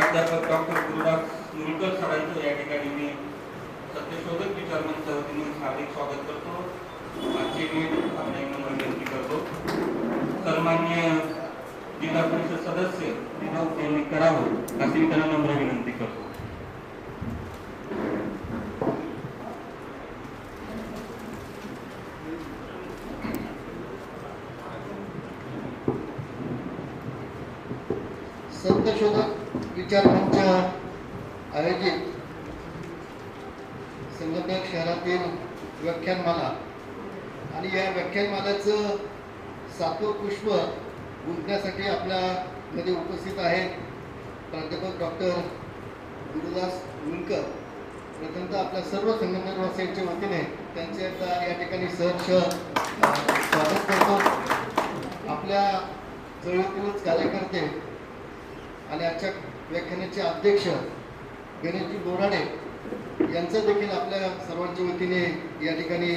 प्राध्यापक डॉक्टर गुरुदास मुलकर सरांचं या ठिकाणी मी सत्यशोधक विचार मंचाच्या वतीने हार्दिक स्वागत करतो। आजचे मी आपल्या विनंती करतो सन्माननीय जिल्हा परिषद सदस्य विनोद यांनी करावं अशी त्यांना नम्र विनंती करतो। सत्यशोधक विचार मंच आयोजित संगमनेर शहरातील व्याख्यानमाला आणि या व्याख्यानमालाचं 7वं पुष्प गुंफण्यासाठी आपल्यामध्ये उपस्थित आहेत प्राध्यापक डॉक्टर गुरुदास मुलकर। प्रथमतः आपल्या सर्व संगमनेरवासियांच्या वतीने त्यांचे या ठिकाणी सहर्ष स्वागत करतो। आपल्या चळवळीतीलच कार्यकर्ते आणि आजच्या व्याख्यानाचे अध्यक्ष गणेशजी बोराडे यांचं देखील आपल्या सर्वांच्या वतीने या ठिकाणी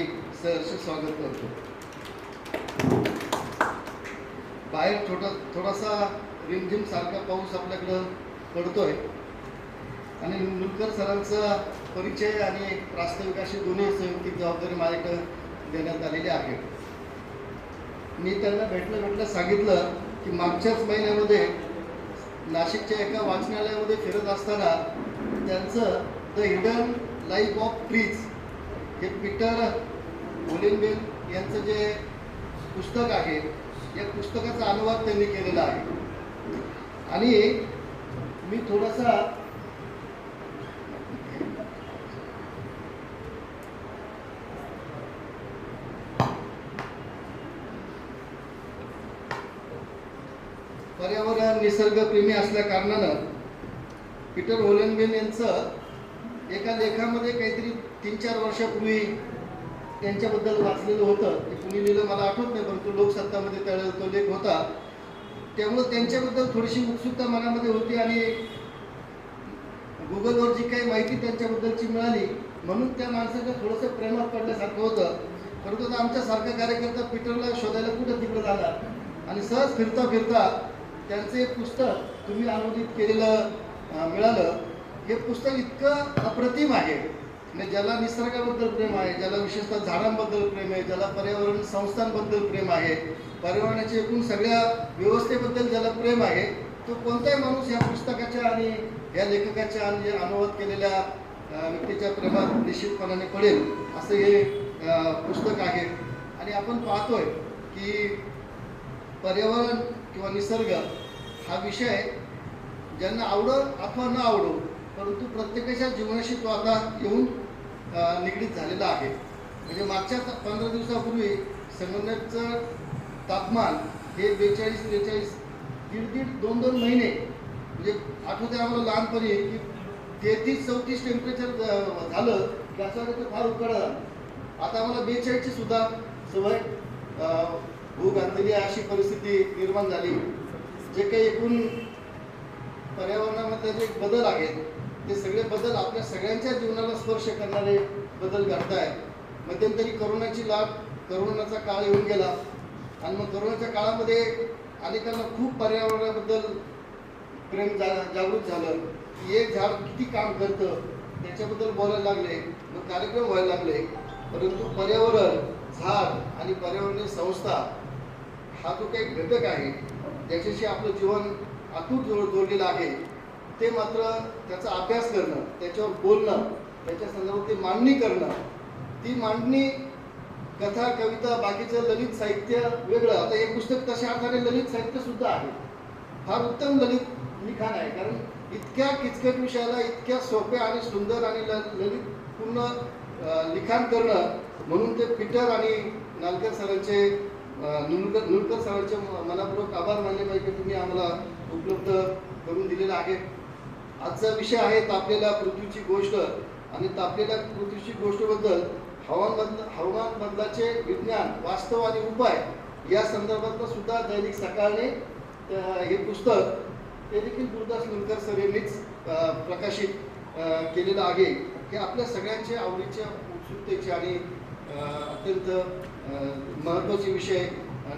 सहर्ष स्वागत करतो। बाहेर थोडासा रिमझिम सारखा पाऊस आपल्याकडं पडतोय आणि मुलकर सरांचा परिचय आणि प्रास्ताविक अशी दोन्ही संयुक्तिक जबाबदारी माझ्याकडे देण्यात आलेली आहे। मी त्यांना भेटलं सांगितलं की मागच्याच महिन्यामध्ये नाशिकच्या एका वाचनालयामध्ये फिरत असताना त्यांचं the hidden life of trees हे पीटर होलेनबेल यांचं जे पुस्तक आहे या पुस्तकाचा अनुवाद त्यांनी केलेला आहे आणि मी थोडासा पर्यावरण निसर्गप्रेमी असल्या कारणानं पीटर होलेनबेल यांचं एका लेखामध्ये काहीतरी 3-4 वर्षापूर्वी त्यांच्याबद्दल वाचलेलं होतं। ते कुणी लिहिलं मला आठवत नाही, परंतु लोकसत्तामध्ये त्या तो लेख होता। त्यामुळे त्यांच्याबद्दल थोडीशी उत्सुकता मनामध्ये होती आणि गुगलवर जी काही माहिती त्यांच्याबद्दलची मिळाली म्हणून त्या माणसाच्या थोडंसं प्रेमात पडल्यासारखं होतं। परंतु आमच्यासारखा कार्यकर्ता पीटरला शोधायला कुठं तिकडं झाला आणि सहज फिरता त्यांचं एक पुस्तक तुम्ही अनुवादित केलेलं मिळालं। हे पुस्तक इतकं अप्रतिम आहे म्हणजे ज्याला निसर्गाबद्दल प्रेम आहे, ज्याला विशेषतः झाडांबद्दल प्रेम आहे, ज्याला पर्यावरण संस्थांबद्दल प्रेम आहे, पर्यावरणाच्या एकूण सगळ्या व्यवस्थेबद्दल ज्याला प्रेम आहे, तो कोणताही माणूस या पुस्तकाच्या आणि या लेखकाच्या आणि अनुवाद केलेल्या व्यक्तीच्या प्रेमात निश्चितपणाने पडेल असं हे पुस्तक आहे। आणि आपण पाहतोय की पर्यावरण किंवा निसर्ग हा विषय ज्यांना आवडो अथवा न आवडो परंतु प्रत्येकाच्या जीवनाशी तो आता येऊन निगडीत झालेला आहे। म्हणजे मागच्या 15 दिवसापूर्वी संगमनेरचं तापमान हे 42-43 दीड 2 महिने म्हणजे आठवते आम्हाला लहानपणी की 33-34 टेम्परेचर झालं त्याच्यावर ते फार उकडलं। आता आम्हाला 42ची सुद्धा सवय होऊ घातलेली अशी परिस्थिती निर्माण झाली। जे काही एकूण पर्यावरणामध्ये जे बदल आहेत ते सगळे बदल आपल्या सगळ्यांच्या जीवनाला स्पर्श करणारे बदल घडत आहेत। मध्यंतरी करोनाचा काळ येऊन गेला आणि मग करोनाच्या काळामध्ये अनेकांना खूप पर्यावरणाबद्दल प्रेम जागृत झालं की एक झाड किती काम करतं त्याच्याबद्दल बोलायला लागले, मग कार्यक्रम व्हायला लागले। परंतु पर्यावरण, झाड आणि पर्यावरणीय संस्था हा जो काही घटक आहे ज्याच्याशी आपलं जीवन अतूट जोडलेलं आहे ते मात्र त्याचा अभ्यास करणं, त्याच्यावर बोलणं, त्याच्या संदर्भात मांडणी करणं, ती मांडणी कथा, कविता, बाकीचं ललित साहित्य वेगळं। आता हे पुस्तक तशा अर्थाने ललित साहित्य सुद्धा आहे, फार उत्तम ललित लिखाण आहे। कारण इतक्या किचकट विषयाला इतक्या सोप्या आणि सुंदर आणि ललित पूर्ण लिखाण करणं म्हणून ते पीटर आणि नालकर सरांचे नुलकर सरांचे मनापूर्वक आभार मानले पाहिजे की तुम्ही आम्हाला उपलब्ध करून दिलेला आहे। आजचा विषय आहे तापलेल्या पृथ्वीची गोष्ट आणि तापलेल्या पृथ्वीची गोष्टबद्दल हवामान बदलाचे विज्ञान, वास्तव आणि उपाय या संदर्भात सुद्धा दैनिक सकाळने हे पुस्तक ते देखील गुरुदास मुलकर सर यांनीच प्रकाशित केलेलं आहे। हे आपल्या सगळ्यांच्या आवडीच्या उत्सुकतेचे आणि अत्यंत महत्त्वाचे विषय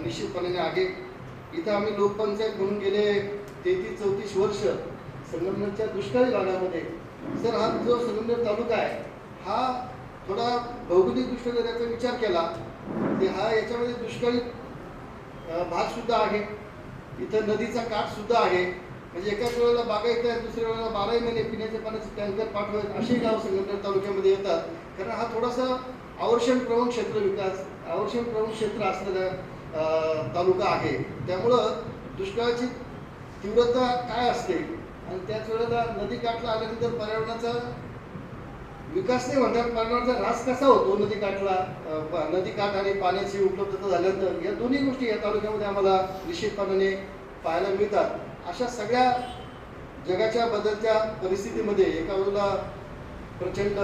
निश्चितपणे आहे। इथं आम्ही लोकपंचायत म्हणून गेले 33-34 वर्ष संगमनेरच्या दुष्काळी भागामध्ये. सर हा जो संगमनेर तालुका आहे हा थोडा भौगोलिकदृष्ट्या जर याचा विचार केला तर हा याच्यामध्ये दुष्काळी भाग सुद्धा आहे. इथं नदीचा काठ सुद्धा आहे. म्हणजे एकाच वेळेला बागायत आहे, दुसऱ्या वेळेला 12 महिने पिण्याच्या पाण्याचे टँकर पाठवत असे गाव संगमनेर तालुक्यामध्ये येतात. कारण हा थोडासा आवर्षण प्रवण क्षेत्र असलेला तालुका आहे. त्यामुळं दुष्काळाची तीव्रता काय असते आणि त्याच वेळेला नदी काठला आल्यानंतर पर्यावरणाचा विकास नाही म्हणतात, पर्यावरणाचा ऱ्हास कसा होतो नदी काठ आणि पाण्याची उपलब्धता झाल्यानंतर, या दोन्ही गोष्टी या तालुक्यामध्ये आम्हाला निश्चितपणाने पाहायला मिळतात. अशा सगळ्या जगाच्या बदलत्या परिस्थितीमध्ये एका बाजूला प्रचंड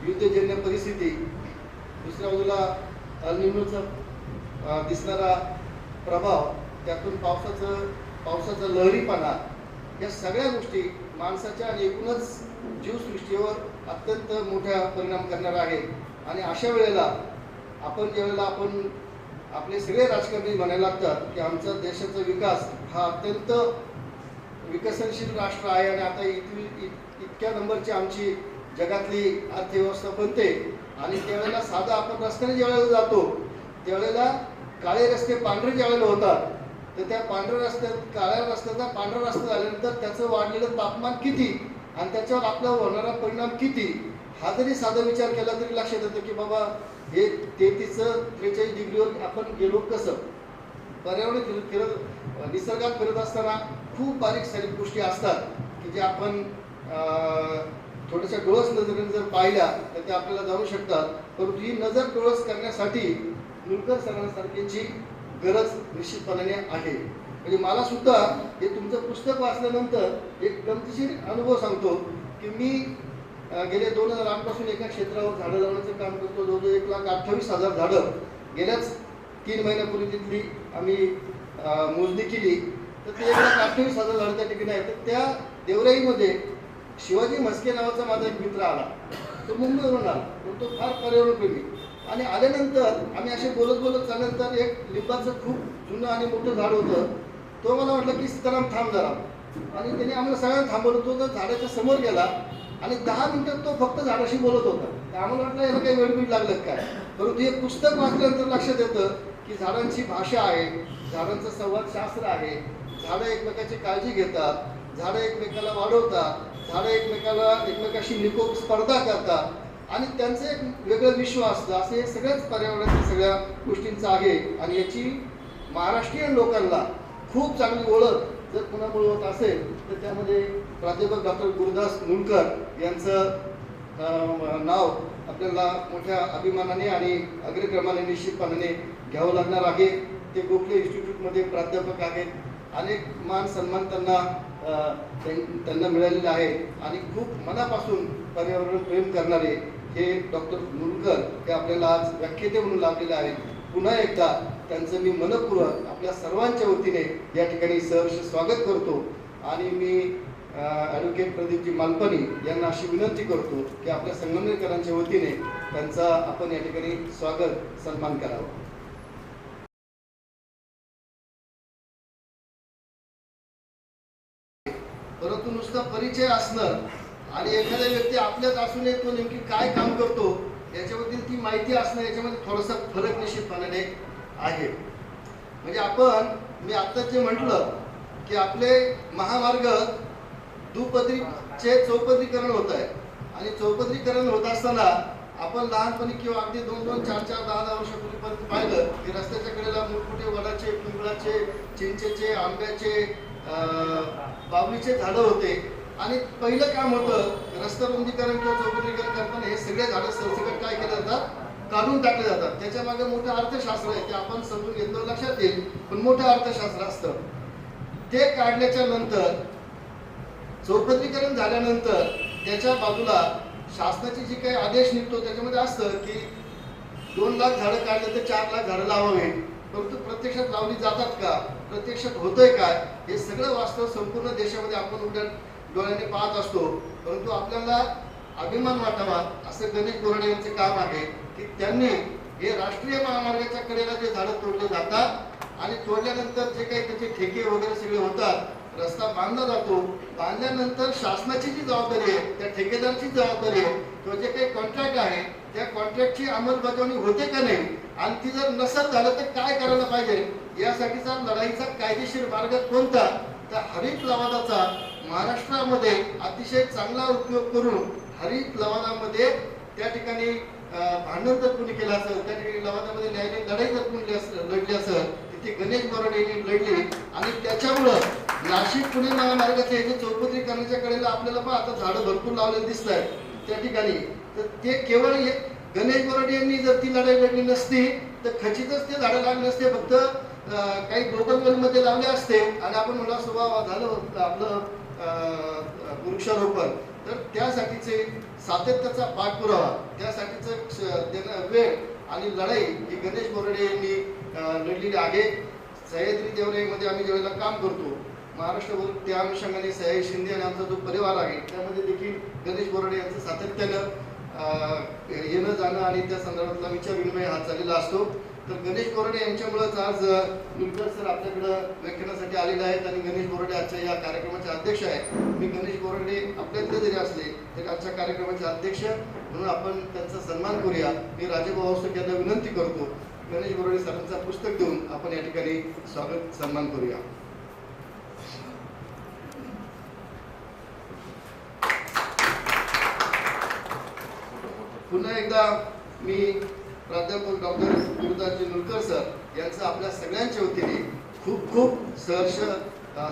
युद्धजन्य परिस्थिती, दुसऱ्या बाजूला अनियमित दिसणारा प्रभाव, त्यातून पावसाचा लहरीपणा, या सगळ्या गोष्टी माणसाच्या आणि एकूणच जीवसृष्टीवर अत्यंत मोठा परिणाम करणार आहे. आणि अशा वेळेला आपण आपले सगळे राजकारणी म्हणायला लागतात की आमचा देशाचा विकास हा अत्यंत विकसनशील राष्ट्र आहे आणि आता इतक्या नंबरची आमची जगातली अर्थव्यवस्था बनते. आणि त्यावेळेला साधा आपण रस्त्याने ज्यावेळेला जातो त्यावेळेला काळे रस्ते पांढरे ज्यावेळेला होतात, तर त्या काळ्या रस्त्याचा पांढरा रस्ता झाल्यानंतर त्याचं वाढलेलं तापमान किती आणि त्याच्यावर आपला होणारा परिणाम किती, हा जरी साधा विचार केला तरी लक्षात येतं की बाबा हे 43 डिग्रीवर आपण गेलो कसं. पर्यावरण निसर्गात फिरत असताना खूप बारीक सारीक गोष्टी असतात की जे आपण थोड्याशा डोळस नजरेने जर पाहिल्या तर ते आपल्याला जाणू शकतात. परंतु ही नजर डोळस करण्यासाठी मुलकर सरांसारख्यांची गरज निश्चितपणाने आहे. म्हणजे मला सुद्धा हे तुमचं पुस्तक वाचल्यानंतर एक गमतीशीर अनुभव सांगतो की मी गेले 2008 पासून एका क्षेत्रावर झाडं लावण्याचं काम करतो. जवळजवळ 1,28,000 झाडं गेल्याच 3 महिन्यापूर्वी तिथली आम्ही मोजणी केली. तर ते 1,28,000 झाडं त्या ठिकाणी आहेत. तर त्या देवराईमध्ये शिवाजी म्हस्के नावाचा माझा एक मित्र आला. तो मुंबईवरून आला, पण तो फार पर्यावरणप्रेमी. आणि आल्यानंतर आम्ही असे बोलत चालल्यानंतर एक लिंबाचं खूप जुनं आणि मोठं झाड होतं. तो मला म्हटलं की सीताराम थांब जरा. आणि त्याने आम्हाला सगळ्यांना थांबवलं. तो जर झाडाच्या समोर गेला आणि 10 मिनिटात तो फक्त झाडाशी बोलत होता. तर आम्हाला वाटलं याला काही वेळबीड लागलं काय. परंतु हे पुस्तक वाचल्यानंतर लक्षात येतं की झाडांची भाषा आहे, झाडांचं संवादशास्त्र आहे, झाडं एकमेकाची काळजी घेतात, झाडं एकमेकाला वाढवतात, झाडं एकमेकाशी निकोप स्पर्धा करतात आणि त्यांचं एक वेगळं विश्व असतं. असं हे सगळ्याच पर्यावरणाच्या सगळ्या गोष्टींचं आहे. आणि याची महाराष्ट्रीयन लोकांना खूप चांगली ओळख जर कुणामुळे होत असेल तर त्यामध्ये प्राध्यापक डॉक्टर गुरुदास मुलकर यांचं नाव आपल्याला मोठ्या अभिमानाने आणि अग्रक्रमाने निश्चितपणाने घ्यावं लागणार आहे. ते गोखले इन्स्टिट्यूटमध्ये प्राध्यापक आहेत. अनेक मान सन्मान त्यांना मिळालेले आहेत आणि खूप मनापासून पर्यावरण प्रेम करणारे हे डॉक्टर मुलकर हे आपल्याला आज व्याख्याते म्हणून लाभलेले आहेत. पुन्हा एकदा त्यांचं मी मनपूर्वक आपल्या सर्वांच्या वतीने या ठिकाणी सहर्ष स्वागत करतो. आणि मी ॲडव्होकेट प्रदीपजी मालपानी यांना अशी विनंती करतो की आपल्या संगमनेरकरांच्या वतीने त्यांचा आपण या ठिकाणी स्वागत सन्मान करावा. परंतु नुसता परिचय असणं आणि एखादा व्यक्ती आपल्यात असून तो नेमकी काय काम करतो याच्याबद्दल ती माहिती असणं याच्यामध्ये थोडासा फरक निश्चितपणाने आहे. म्हणजे मी आत्ताच जे म्हटलं की आपले महामार्ग दुपदरीचे चौपदरीकरण होत आहे. आणि चौपदरीकरण होत असताना आपण लहानपणी किंवा अगदी 2-2, 4-4, 10-10 वर्षापूर्वीपर्यंत पाहिलं की रस्त्याच्या कडेला मोठमोठे वडाचे, पिंपळाचे, चिंचेचे, आंब्याचे, बाबळीचे झाडं होते. आणि पहिलं काम होतं रस्ता रुंदीकरण किंवा चौपदरीकरण करताना हे सगळे झाडं सरसकट काय केले जातात, काढून टाकले जातात. त्याच्या मागे मोठं अर्थशास्त्र आहे ते आपण समजून घेतलं लक्षात येईल. पण मोठं अर्थशास्त्र असतं. ते काढल्याच्या नंतर चौपदरीकरण झाल्यानंतर त्याच्या बाजूला शासनाची जी काही आदेश निघतो त्याच्यामध्ये असतं की 2 लाख झाडं काढले तर 4 लाख झाडं लावावे. परंतु प्रत्यक्षात लावली जातात का, प्रत्यक्षात होतंय काय, हे सगळं वास्तव संपूर्ण देशामध्ये आपण उघड्या डोळ्याने पाहत असतो. परंतु आपल्याला अभिमान वाटावा असं गणेश बोराडे यांचे काम आहे की त्यांनी हे राष्ट्रीय महामार्गाच्या कडेला जे झाडं तोडले जातात आणि तोडल्यानंतर जे काही त्याचे ठेके वगैरे सगळे होतात रस्ता बांधला जातो, बांधल्यानंतर शासनाची जी जबाबदारी आहे, त्या ठेकेदाराची जबाबदारी आहे, तो जे काही कॉन्ट्रॅक्ट आहे त्या कॉन्ट्रॅक्टची अंमलबजावणी होते का नाही, आणि ती जर नसेल झालं तर काय करायला पाहिजे, यासाठीचा लढाईचा कायदेशीर मार्ग कोणता, तर हरित लवादाचा महाराष्ट्रामध्ये अतिशय चांगला उपयोग करून हरित लवादामध्ये त्या ठिकाणी भांडण जर कोणी केलं असेल, त्या ठिकाणी लवादामध्ये न्यायालयीन लढाई जर कोणी लढली असेल, तिथे गणेश बोराडे यांनी लढली, आणि त्याच्यामुळं नाशिक पुणे महामार्गाचे हे जे चौपदरीकरणाच्या कडेला आपल्याला पण आता झाडं भरपूर लावलेली दिसत आहेत त्या ठिकाणी, तर ते केवळ गणेश बोराडे यांनी जर ती लढाई लढली नसती तर खचितच ते झाडं लागले नसते, फक्त काही ग्लोबल मध्ये लावले असते आणि आपण म्हणला स्वभाव झालं आपलं वृक्षारोपण. तर त्यासाठीचे सातत्याचा पाठपुरावा, त्यासाठीचं वेळ आणि लढाई ही गणेश बोराडे यांनी लढलेली आहे. सह्याद्री देवराईमध्ये आम्ही ज्यावेळेला काम करतो महाराष्ट्रभर, त्या अनुषंगाने सह्याद्री शिंदे आणि आमचा जो परिवार आहे त्यामध्ये देखील गणेश बोराडे यांचं सातत्यानं येणं जाणं आणि त्या संदर्भातला विचार विनिमय हा चाललेला असतो. तर गणेश बोराडे यांच्यामुळेच आज नुलकर सर आपल्याकडं व्याख्यानासाठी आलेले आहेत आणि गणेश बोराडे आजच्या या कार्यक्रमाचे अध्यक्ष आहेत. मी गणेश बोराडे आपल्यातले जरी असले तरी आजच्या कार्यक्रमाचे अध्यक्ष म्हणून आपण त्यांचा सन्मान करूया. मी राजेभाऊ आवसक यांना विनंती करतो, गणेश बोराडे सरांचं पुस्तक देऊन आपण या ठिकाणी स्वागत सन्मान करूया. पुन्हा एकदा मी प्राध्यापक डॉक्टर गुरुदासजी नुलकर सर यांचं आपल्या सगळ्यांच्या वतीने खूप खूप सहर्ष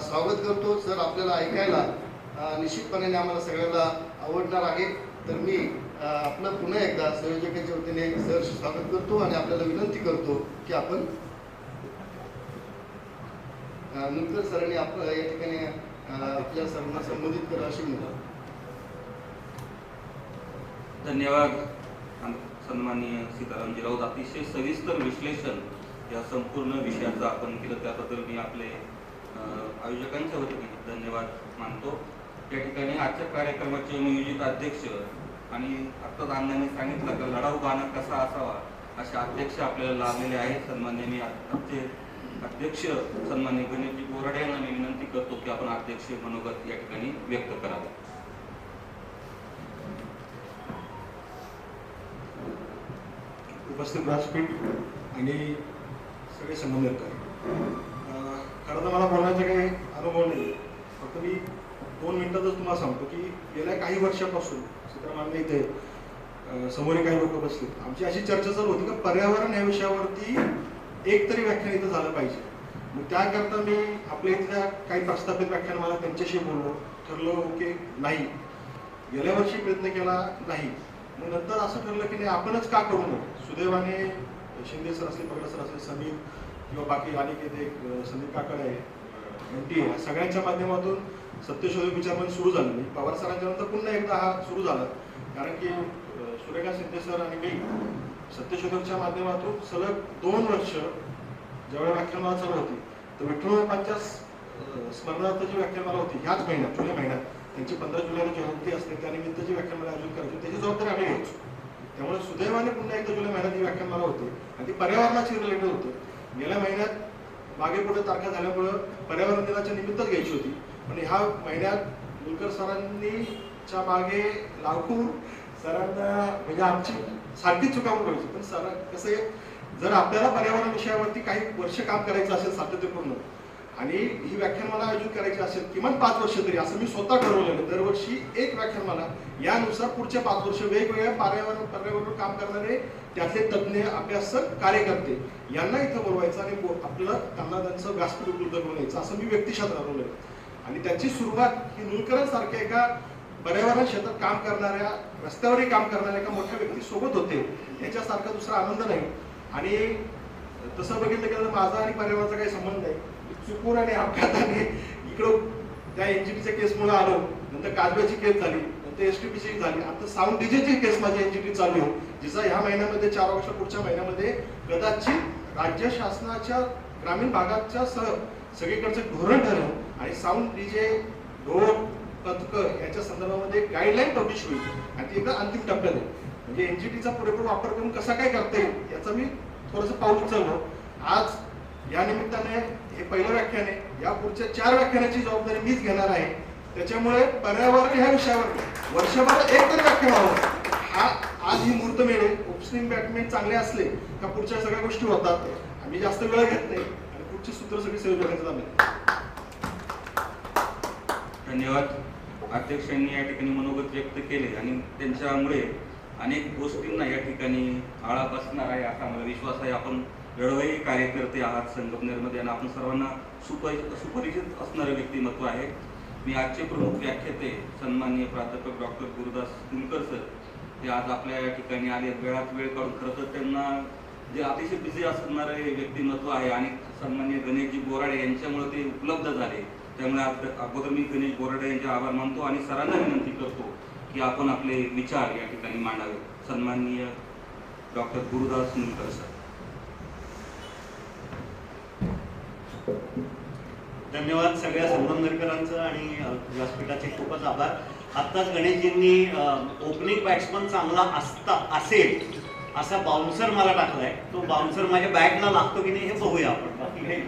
स्वागत करतो. सर आपल्याला ऐकायला निश्चितपणे आम्हाला सगळ्यांना आवडणार आहे. तर मी आपलं पुन्हा एकदा संयोजकांच्या वतीने सहर्ष स्वागत करतो आणि आपल्याला विनंती करतो की आपण नुलकर सरांनी आपलं या ठिकाणी आपल्या सर्वांना संबोधित करा अशी विनंती. धन्यवाद सन्माननीय सीतारामजी राऊत. अतिशय सविस्तर विश्लेषण या संपूर्ण विषयाचं आपण केलं, त्याबद्दल मी आपले आयोजकांच्या वतीने धन्यवाद मानतो. या ठिकाणी आजच्या कार्यक्रमाचे नियोजित अध्यक्ष आणि आत्ताच अण्णांनी सांगितलं की लढाऊ बाणा कसा असावा असे अध्यक्ष आपल्याला लाभलेले आहेत. सन्मान्य मी आजचे अध्यक्ष सन्मान्य गणेशजी बोराडे यांना मी विनंती करतो की आपण अध्यक्ष मनोगत या ठिकाणी व्यक्त करावे. उपस्थित व्यासपीठ आणि सगळे संबंधित खरं तर मला बोलण्याचा काही अनुभव नाही, फक्त मी 2 मिनिटातच तुम्हाला सांगतो की गेल्या काही वर्षापासून सीतारामांना इथे समोर काही लोक बसले, आमची अशी चर्चा चालू होती की पर्यावरण या विषयावरती एक तरी व्याख्यान इथं झालं पाहिजे. मग त्याकरता मी आपल्या इथल्या काही प्रस्थापित व्याख्यान मला त्यांच्याशी बोललो, ठरलं की नाही, गेल्या वर्षी प्रयत्न केला नाही, मग नंतर असं ठरलं की नाही आपणच का करू नये. सुदैवाने शिंदे सर असले, पगडा सर असले, समीर किंवा बाकी अनेक संदीप काकडे NT सगळ्यांच्या माध्यमातून सत्यशोधक विचारमंच सुरू झालं. मी पवार सरांच्या नंतर पुन्हा एकदा हा सुरू झाला, कारण की सुरेखा शिंदे सर आणि मी सत्यशोधकच्या माध्यमातून सलग 2 वर्ष ज्यावेळी व्याख्यानमाला चालू होती तर विठ्ठलबापांच्या स्मरणार्थ जी व्याख्यानमाला होती ह्याच महिन्यात जुलै महिन्यात त्यांची 15 जुलैला जयंती असते, त्यानिमित्त जी व्याख्यानमाला आयोजित करायची त्याची जबाबदारी आम्ही घ्यायचो. त्यामुळे सुदैवाने पुन्हा एकदा जुलै महिन्यात ही व्याख्यानमाला होते आणि ती पर्यावरणाशी रिलेटेड होते. गेल्या महिन्यात मागे पुढे तारखा झाल्यामुळं पर्यावरण दिनाच्या निमित्तच घ्यायची होती, पण ह्या महिन्यात नुलकर सरांनीच्या मागे लागून सरांना म्हणजे आमची सारखी चुका व्हायची. पण सर कसं आहे, जर आपल्याला पर्यावरण विषयावरती काही वर्ष काम करायचं असेल सातत्यपूर्ण आणि ही व्याख्यानमाला आयोजित करायची असेल किमान 5 वर्ष तरी, असं मी स्वतः ठरवलेलं दरवर्षी एक व्याख्यानमाला, यानुसार पुढचे 5 वर्ष वेगवेगळ्या पर्यावरण काम करणारे त्यातले तज्ज्ञ अभ्यासक कार्यकर्ते यांना इथं बोलवायचं आणि आपलं त्यांना त्यांचं व्यासपीठ उपलब्ध करून यायचं, असं मी व्यक्तिशः ठरवलेलं. आणि त्याची सुरुवात ही नुलकरांसारख्या एका पर्यावरण क्षेत्रात काम करणाऱ्या, रस्त्यावरही काम करणाऱ्या एका मोठ्या व्यक्ती सोबत होते, याच्यासारखा दुसरा आनंद नाही. आणि तसं बघितलं गेलं तर माझा आणि पर्यावरणाचा काही संबंध नाही. चुकून आणि अपघाताने इकडं त्या NGTच्या केसमुळे आलो, नंतर काजव्याची केस झाली, नंतर STPची झाली, आता साऊंड डीजेची केस माझी NGT चालू आहे, जिचा ह्या महिन्यामध्ये 4 ऑगस्ट पुढच्या महिन्यामध्ये कदाचित राज्य शासनाच्या ग्रामीण भागाच्या सगळीकडचं धोरण ठरवून आणि साऊंड डीजे ढोल पथक याच्या संदर्भामध्ये गाईडलाईन पब्लिश होईल आणि ती एकदा अंतिम टप्प्यात आहे. म्हणजे NGTचा पुरेपूर वापर करून कसा काय करता येईल याचा मी थोडंसं पाऊल उचललो. आज या निमित्ताने हे पहिलं व्याख्यान आहे. या पुढच्या 4 व्याख्यानाची जबाबदारी मीच घेणार आहे. त्याच्यामुळे पर्यावरण ह्या विषयावर वर्षभर एक तरी व्याख्यान व्हावं. हा आज ही मुहूर्तमेढ आहे. उपस्थित बॅटमॅन चांगले असले का पुढच्या सगळ्या गोष्टी होतात. आम्ही जास्त वेळ घेत नाही आणि पुढची सूत्र सगळी सहयोग करण्याचं आम्ही. धन्यवाद. अध्यक्षांनी या ठिकाणी मनोगत व्यक्त केले आणि त्यांच्यामुळे अनेक गोष्टींना या ठिकाणी आळा बसणार आहे असा मला विश्वास आहे. आपण वेळोवेळी कार्यकर्ते आहात संगमनेरमध्ये आणि आपण सर्वांना सुपरिचित असणारे व्यक्तिमत्व आहे. मी आजचे प्रमुख व्याख्याते सन्माननीय प्राध्यापक डॉक्टर गुरुदास कुलकर सर हे आज आपल्या या ठिकाणी आले. वेळात वेळ काढून खरं तर त्यांना जे अतिशय बिझी असणारे व्यक्तिमत्व आहे आणि सन्माननीय गणेशजी बोराडे यांच्यामुळे ते उपलब्ध झाले. त्यामुळे अगोदर मी गणेश बोराडे यांचे आभार मानतो आणि सरांना विनंती करतो की आपण आपले विचार या ठिकाणी मांडावे. सन्माननीय डॉक्टर गुरुदास कुलकर सर. धन्यवाद सगळ्या संगमनेरकरांचं आणि व्यासपीठाचे खूपच आभार. आत्ताच गणेशजींनी ओपनिंग बॅट्समन चांगला असेल असा बाउन्सर मला टाकलाय. तो बाउन्सर माझ्या बॅटला लागतो की नाही हे बघूया आपण. बाकी काही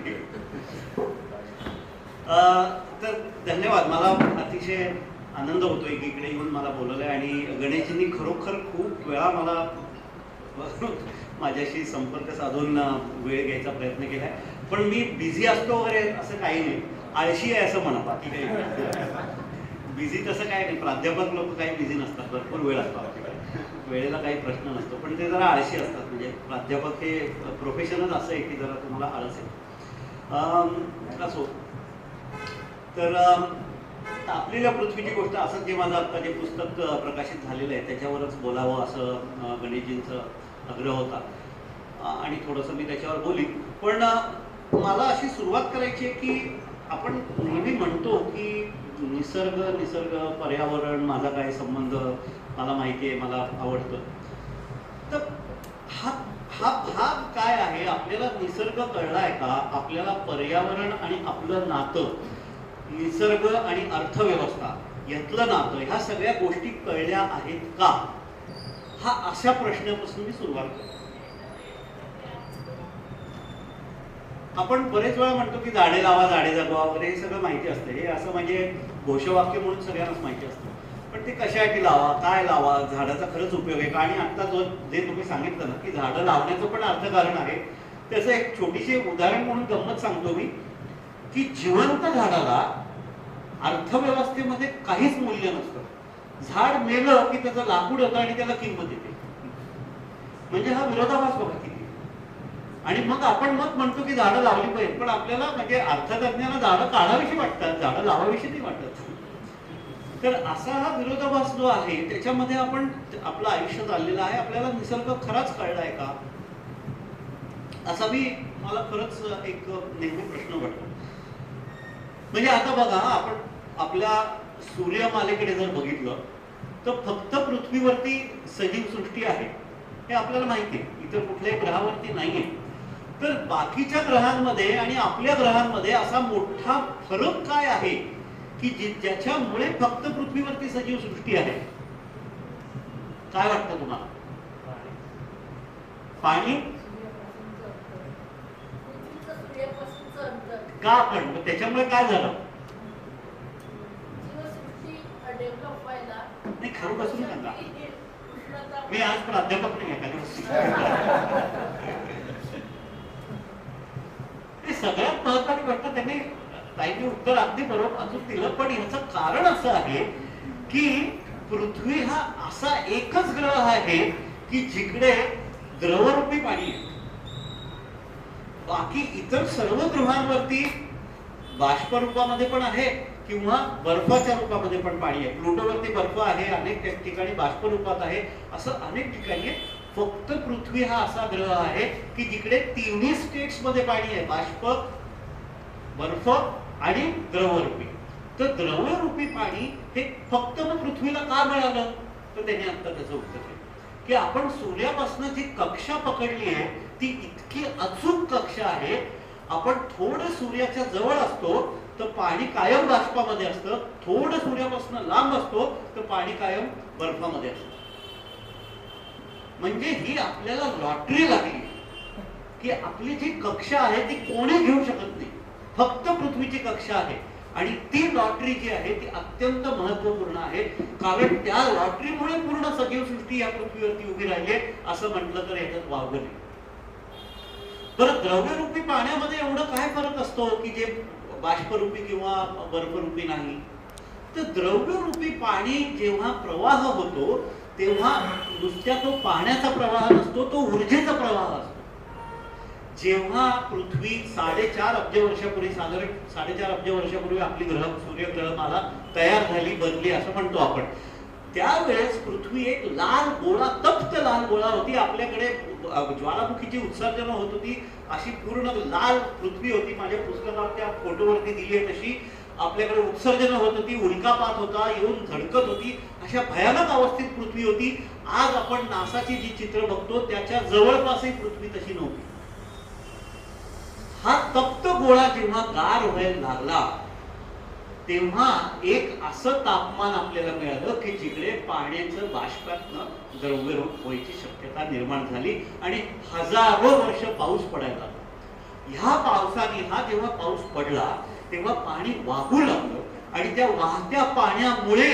तर धन्यवाद. मला अतिशय आनंद होतोय की इकडे येऊन मला बोलवलंय आणि गणेशजींनी खरोखर खूप वेळा मला माझ्याशी संपर्क साधून वेळ घ्यायचा प्रयत्न केलाय. पण मी बिझी असतो वगैरे असं काही नाही. आळशी आहे असं म्हणा. बाकी काही बिझी तसं काही नाही. प्राध्यापक लोक काही बिझी नसतात. भरपूर वेळ असतो आपल्याकडे. वेळेला काही प्रश्न नसतो. पण ते जरा आळशी असतात. म्हणजे प्राध्यापक हे प्रोफेशनच असं आहे की जरा तुम्हाला आळस आहे. असो तर तापलेल्या पृथ्वीची गोष्ट असं जे माझं आत्ता जे पुस्तक प्रकाशित झालेलं आहे त्याच्यावरच बोलावं असं गणेशजींचा आग्रह होता आणि थोडंसं मी त्याच्यावर बोलीन. पण मला अशी सुरुवात करायची आहे की आपण नेहमी म्हणतो की निसर्ग पर्यावरण माझा काय संबंध, मला माहिती आहे, मला आवडतं. तर हा भाग काय आहे? आपल्याला निसर्ग कळलाय का? आपल्याला पर्यावरण आणि आपलं नातं, निसर्ग आणि अर्थव्यवस्था यातलं नातं, ह्या सगळ्या गोष्टी कळल्या आहेत का? हा अशा प्रश्नापासून मी सुरुवात करतो. आपण बरेच वेळा म्हणतो की झाडे लावा, झाडे जगवा वगैरे हे सगळं माहिती असतं. हे असं म्हणजे घोषवाक्य म्हणून सगळ्यांनाच माहिती असतं. पण ते कशासाठी लावा, काय लावा, झाडाचा खरंच उपयोग आहे का? आणि आता जे तुम्ही सांगितलं ना की झाडं लावण्याचं पण अर्थकारण आहे, त्याचं एक छोटीशी उदाहरण म्हणून गंमत सांगतो मी की जिवंत झाडाला अर्थव्यवस्थेमध्ये काहीच मूल्य नसतं. झाड मेलं की त्याचं लाकूड होतं आणि त्याला किंमत येते. म्हणजे हा विरोधाभास बघा किती. आणि मग आपण म्हणतो की झाडं लावली पाहिजे, पण आपल्याला म्हणजे अर्थतज्ञांना झाडं काढावीशी वाटतात, झाडं लावावीशी नाही वाटत. तर असा हा विरोधाभास जो आहे त्याच्यामध्ये आपण आपलं आयुष्य चाललेलं आहे. आपल्याला निसर्ग खराच कळलाय का असा मला खरंच एक नेहमी प्रश्न वाटतो. म्हणजे आता बघा, आपण आपल्या सूर्यमालेकडे जर बघितलं तर फक्त पृथ्वीवरती सजीव सृष्टी आहे हे आपल्याला माहिती आहे. इतर कुठल्याही ग्रहावरती नाहीये. तर बाकीच्या ग्रहांमध्ये आणि आपल्या ग्रहांमध्ये असा मोठा फरक काय आहे की ज्याच्यामुळे फक्त पृथ्वीवरती सजीव सृष्टी आहे? काय वाटतं तुम्हाला? पाणी का? पण त्याच्यामुळे काय झालं? नाही, खरं बसून सांगा. मी आज प्राध्यापक नाही आहे. सगळ्यात महत्वाची गोष्ट त्यांनी ताईंनी उत्तर अगदी बरोबर अजून दिलं. पण याचं कारण असं आहे की पृथ्वी हा असा एकच ग्रह आहे की जिकडे द्रवरूपी पाणी आहे. बाकी इतर सर्व ग्रहांवरती बाष्प रूपामध्ये पण आहे किंवा बर्फाच्या रूपामध्ये पण पाणी आहे. प्लुटोवरती बर्फ आहे, अनेक ठिकाणी बाष्प रूपात आहे, असं अनेक ठिकाणी आहे. फक्त पृथ्वी हा असा ग्रह आहे की जिकडे तिन्ही स्टेट्स मध्ये पाणी आहे, बाष्प, बर्फ आणि द्रवरूपी. तर द्रवरूपी पाणी हे फक्त मग पृथ्वीला का मिळालं? तर त्याने आता त्याचं उत्तर दिलं की आपण सूर्यापासून जी कक्षा पकडली आहे ती इतकी अचूक कक्षा आहे. आपण थोडं सूर्याच्या जवळ असतो तर पाणी कायम बाष्पामध्ये असतं, थोडं सूर्यापासून लांब असतो तर पाणी कायम बर्फामध्ये असतं. म्हणजे ही आपल्याला लॉटरी लागली की आपली जी कक्षा आहे ती कोणी घेऊ शकत नाही, फक्त पृथ्वीची कक्षा आहे. आणि ती लॉटरी जी आहे ती अत्यंत महत्वपूर्ण आहे, कारण त्या लॉटरीमुळे पूर्ण सजीव सृष्टी या पृथ्वीवरती उभी राहिली आहे असं म्हटलं तर याच्यात वावगं नाही. बरं, द्रव्यरूपी पाण्यामध्ये एवढं काय फरक असतो की जे बाष्परूपी किंवा बर्फरूपी नाही? तर द्रव्यरूपी पाणी जेव्हा प्रवाह होतो तेव्हा नुसत्या तो पाण्याचा प्रवाह नसतो, तो ऊर्जेचा प्रवाह असतो. जेव्हा पृथ्वी 4.5 अब्ज वर्षापूर्वी, साधारण 4.5 अब्ज वर्षापूर्वी आपली सूर्यग्रहमाला तयार झाली, बनली असं म्हणतो आपण, त्यावेळेस पृथ्वी एक लाल गोळा, तप्त लाल गोळा होती. आपल्याकडे ज्वालामुखीची उत्सर्जन होत होती, अशी पूर्ण लाल पृथ्वी होती. माझ्या पुस्तकात त्या फोटोवरती दिली आहे तशी आपल्याकडे उत्सर्जन होत होती, उल्कापात होता, येऊन झडकत होती, अशा भयानक अवस्थेत पृथ्वी होती. आज आपण नासाची जी चित्र बघतो त्याच्या जवळपासही पृथ्वी तशी नव्हती. हा तप्त गोळा जेव्हा गार व्हायला लागला तेव्हा एक असं तापमान आपल्याला मिळालं की जिकडे पाण्याचं बाष्पातनं द्रव्यरूप व्हायची शक्यता निर्माण झाली आणि हजारो वर्ष पाऊस पडायला लागला. ह्या पावसाने, हा जेव्हा पाऊस पडला तेव्हा पाणी वाहू लागलं आणि त्या वाहत्या पाण्यामुळे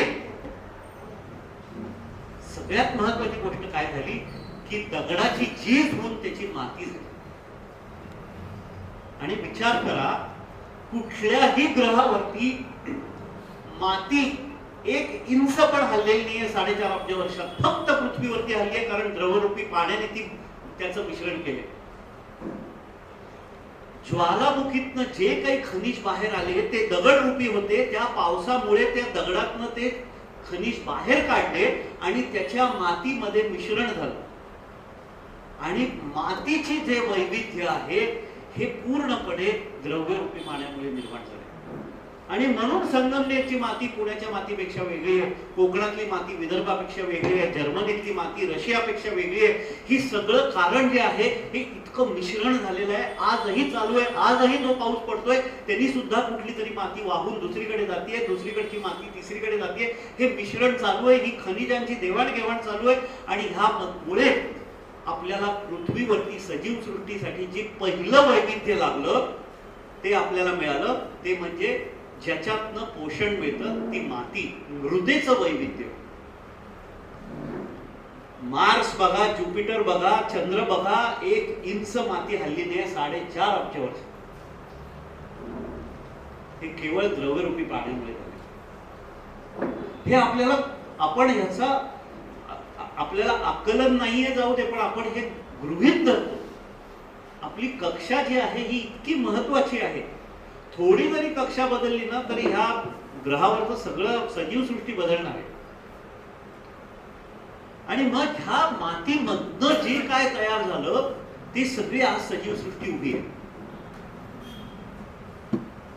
सगळ्यात महत्वाची गोष्ट काय झाली की दगडाची झीज होऊन त्याची माती झाली. आणि विचार करा, कुठल्याही ग्रहावरती माती 1 इंच पण हललेली नाहीये 4.5 अब्ज वर्षात. फक्त पृथ्वीवरती हल्ली आहे, कारण द्रवरूपी पाण्याने त्याचं मिश्रण केले. ज्वालामुखीतनं जे काही खनिज बाहेर आले ते दगडरूपी होते. त्या पावसामुळे त्या दगडातनं ते खनिज बाहेर काढले आणि त्याच्या मातीमध्ये मिश्रण झालं. आणि मातीची जे वैविध्य आहे हे पूर्णपणे द्रव्यरूपी पाण्यामुळे निर्माण झाले. आणि म्हणून संगमनेरची माती पुण्याच्या मातीपेक्षा वेगळी आहे, कोकणातली माती विदर्भापेक्षा वेगळी आहे, जर्मनीतली माती रशियापेक्षा वेगळी आहे. ही सगळं कारण जे आहे हे इतकं मिश्रण झालेलं आहे. आजही चालू आहे. आजही जो पाऊस पडतोय त्यांनी सुद्धा कुठली तरी माती वाहून दुसरीकडे जाते, दुसरीकडची माती तिसरीकडे जाते. हे मिश्रण चालू आहे, ही खनिजांची देवाणघेवाण चालू आहे. आणि ह्यामुळे आपल्याला पृथ्वीवरती सजीव सृष्टीसाठी जे पहिलं वैविध्य लागलं ते आपल्याला मिळालं, ते म्हणजे ज्याच्यातनं पोषण मिळतं ती माती, मृदेचं वैविध्य. मार्स बघा, ज्युपिटर बघा, चंद्र बघा, 1 इंच माती हल्ली नाही 4.5 अब्ज वर्ष. हे केवळ द्रवरूपी पाण्यामुळे झाले. हे आपल्याला आकलन नाहीये, जाऊ दे, पण आपण हे गृहीत धरतो. आपली कक्षा जी आहे ही इतकी महत्वाची आहे. थोडी जरी कक्षा बदलली ना तरी ह्या ग्रहावरचं सगळं सजीव सृष्टी बदलणार आहे. आणि मग ह्या मातीमधनं जे काय तयार झालं ते सगळी आज सजीव सृष्टी उभी आहे.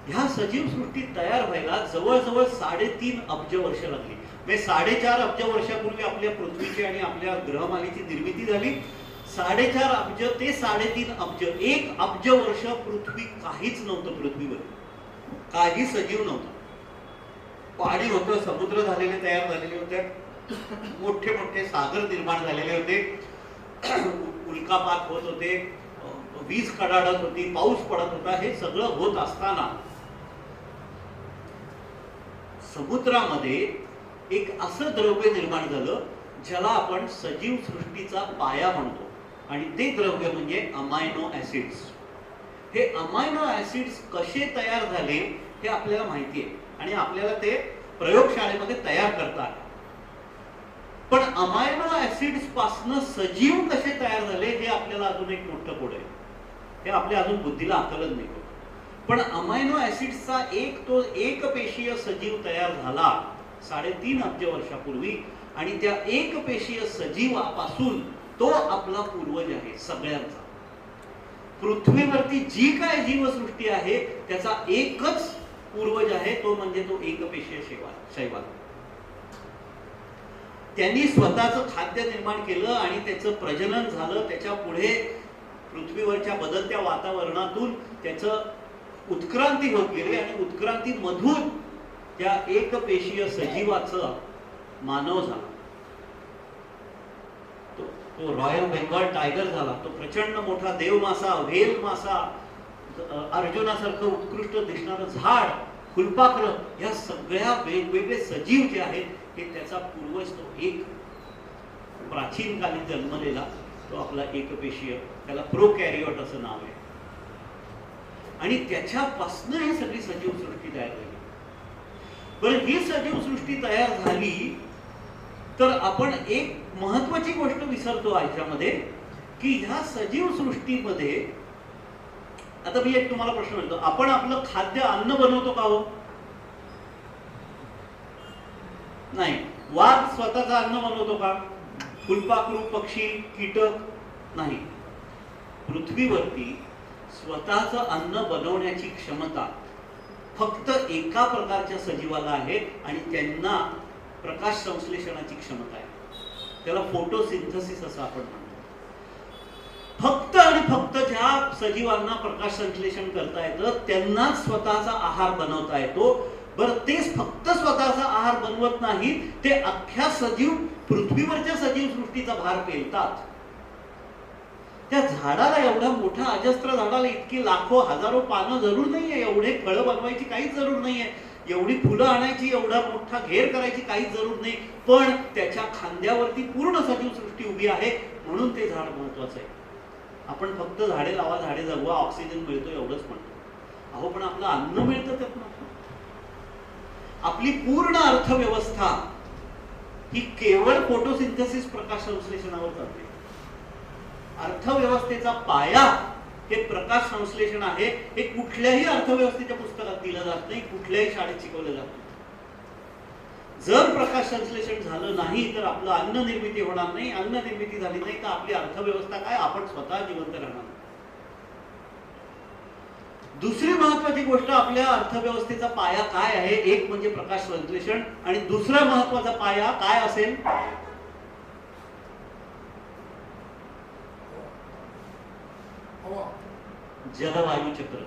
ह्या सजीव सृष्टी तयार व्हायला जवळजवळ 3.5 अब्ज वर्ष लागली. म्हणजे 4.5 अब्ज वर्षापूर्वी आपल्या पृथ्वीची आणि आपल्या ग्रहमालेची निर्मिती झाली. 4.5 अब्ज ते 3.5 अब्ज, 1 अब्ज वर्ष पृथ्वी काहीच नव्हतं. पृथ्वीवर काही सजीव नव्हतं. पाणी होतं, समुद्र झालेले तयार झालेले होते, मोठे मोठे सागर निर्माण झालेले होते, उल्कापात होत होते, वीज कडाडत होती, पाऊस पडत होता. हे सगळं होत असताना समुद्रामध्ये एक असं द्रव्य निर्माण झालं ज्याला आपण सजीव सृष्टीचा पाया म्हणतो. आणि ते द्रव्य म्हणजे अमायनो ऍसिड्स. हे अमायनो ऍसिड्स कसे तयार झाले हे आपल्याला माहिती आहे आणि आपल्याला ते प्रयोगशाळेमध्ये तयार करता आले. पण अमायनो ऍसिड्स पासून सजीव कसे तयार झाले हे आपल्याला अजून एक मोठं कोड आहे. हे आपल्या अजून बुद्धीला आकलन नाही होत. पण अमायनो ऍसिड्सचा एक पेशीय सजीव तयार झाला 3.5 अब्ज वर्षापूर्वी. आणि त्या एक पेशीय सजीवापासून तो आपला पूर्वज आहे सगळ्यांचा. पृथ्वीवरती जी काय जीवसृष्टी आहे त्याचा एकच पूर्वज आहे, तो म्हणजे तो एकपेशीय शैवाल. त्यांनी स्वतःचं खाद्य निर्माण केलं आणि त्याचं प्रजनन झालं. त्याच्या पुढे पृथ्वीवरच्या बदलत्या वातावरणातून त्याचं उत्क्रांती होत गेली आणि उत्क्रांतीमधून त्या एकपेशीय सजीवाचं मानव झाला. तो रॉयल बेंगॉल टायगर झाला, तो प्रचंड मोठा देव मासा, व्हेल मासा, अर्जुनासारखं उत्कृष्ट दिसणारं झाड, फुलपाखरं, या सगळ्या वेगवेगळे सजीव जे आहेत हे त्याचा पूर्वज तो एक प्राचीन काली जन्मलेला तो आपला एकपेशीय, त्याला प्रोकॅरियोट असं नाव आहे. आणि त्याच्यापासून ही सगळी सजीव सृष्टी तयार झाली. बरं, ही सजीव सृष्टी तयार झाली तर आपण एक महत्वाची गोष्ट विसरतो आयुष्यामध्ये, की ह्या सजीव सृष्टीमध्ये, आता मी एक तुम्हाला प्रश्न विचारतो, आपण आपलं खाद्य अन्न बनवतो का हो? नाही. वाघ स्वतःचं अन्न बनवतो का? फुलपाखरू, पक्षी, कीटक? नाही. पृथ्वीवरती स्वतःचं अन्न बनवण्याची क्षमता फक्त एका प्रकारच्या सजीवाला आहे आणि त्यांना प्रकाश संश्लेषणाची क्षमता आहे. त्याला फोटोसिंथेसिस असं आपण म्हणतो. फक्त आणि फक्त ज्या सजीवांना प्रकाश संश्लेषण करता येतं त्यांनाच स्वतःचा आहार बनवता येतो. बरं, तेच फक्त स्वतःचा आहार बनवत नाही, ते अख्ख्या सजीव पृथ्वीवरच्या सजीव सृष्टीचा भार पेलतात. त्या झाडाला, एवढ्या मोठ्या अजस्त्र झाडाला इतकी लाखो हजारो पानं जरूर नाहीये, एवढे फळं बनवायची काहीच जरूर नाहीये, एवढी फुलं आणायची, एवढा मोठा घेर करायची काहीच जरूर नाही, पण त्याच्या खांद्यावरती पूर्ण सजीव सृष्टी उभी आहे, म्हणून ते झाड महत्वाचं आहे. आपण फक्त झाडे लावा, झाडे जगवा, ऑक्सिजन मिळतो एवढंच म्हणतो. अहो, पण आपलं अन्न मिळतं त्यातनं. आपली पूर्ण अर्थव्यवस्था ही केवळ फोटोसिंथेसिस, प्रकाश संश्लेषणावर चालते. अर्थव्यवस्थेचा पाया हे प्रकाश संश्लेषण आहे. हे कुठल्याही अर्थव्यवस्थेच्या पुस्तकात दिलं जात नाही, कुठल्याही शाळेत शिकवलं जात नाही. जर प्रकाश संश्लेषण झालं नाही तर आपलं अन्न निर्मिती होणार नाही. अन्न निर्मिती झाली नाही तर आपली अर्थव्यवस्था काय, आपण स्वतः जिवंत राहणार नाही. दुसरी महत्वाची गोष्ट, आपल्या अर्थव्यवस्थेचा पाया काय आहे? एक म्हणजे प्रकाश संश्लेषण, आणि दुसरा महत्वाचा पाया काय असेल? जलवायू चक्र.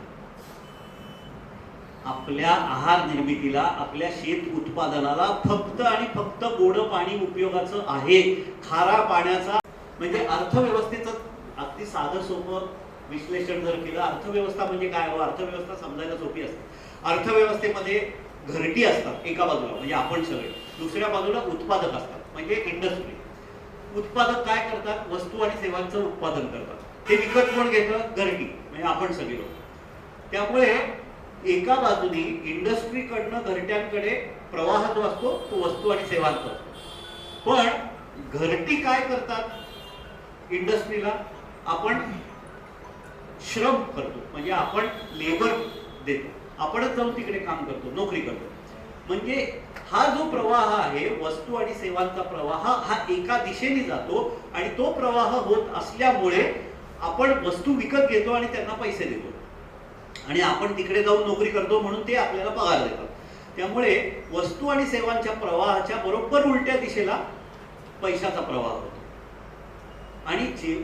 आपल्या आहार निर्मितीला, आपल्या शेत उत्पादनाला फक्त आणि फक्त गोड पाणी उपयोगाचं आहे. खारा पाण्याचा म्हणजे अर्थव्यवस्थेचं अगदी साधं सोपं विश्लेषण जर केलं, अर्थव्यवस्था म्हणजे काय हो? अर्थव्यवस्था समजायला सोपी असते. अर्थव्यवस्थेमध्ये घरटी असतात एका बाजूला, म्हणजे आपण सगळे, दुसऱ्या बाजूला उत्पादक असतात, म्हणजे इंडस्ट्री. उत्पादक काय करतात? वस्तू आणि सेवांचं उत्पादन करतात. ते विकत कोण घेतं? घरटी, म्हणजे आपण सगळे लोक. त्यामुळे एका बाजूनी इंडस्ट्रीकडनं घरट्यांकडे प्रवाह जो असतो तो वस्तू आणि सेवांचा असतो. पण घरटी काय करतात? इंडस्ट्रीला आपण श्रम करतो, म्हणजे आपण लेबर देतो, आपणच जाऊन तिकडे काम करतो, नोकरी करतो. म्हणजे हा जो प्रवाह आहे, वस्तू आणि सेवांचा प्रवाह, हा एका दिशेने जातो आणि तो प्रवाह होत असल्यामुळे आपण वस्तू विकत घेतो आणि त्यांना पैसे देतो आणि आपण तिकडे जाऊन नोकरी करतो, म्हणून ते आपल्याला पगार देतात. त्यामुळे वस्तू आणि सेवांच्या प्रवाहाच्या बरोबर उलट्या दिशेला पैशाचा प्रवाह होतो. आणि जे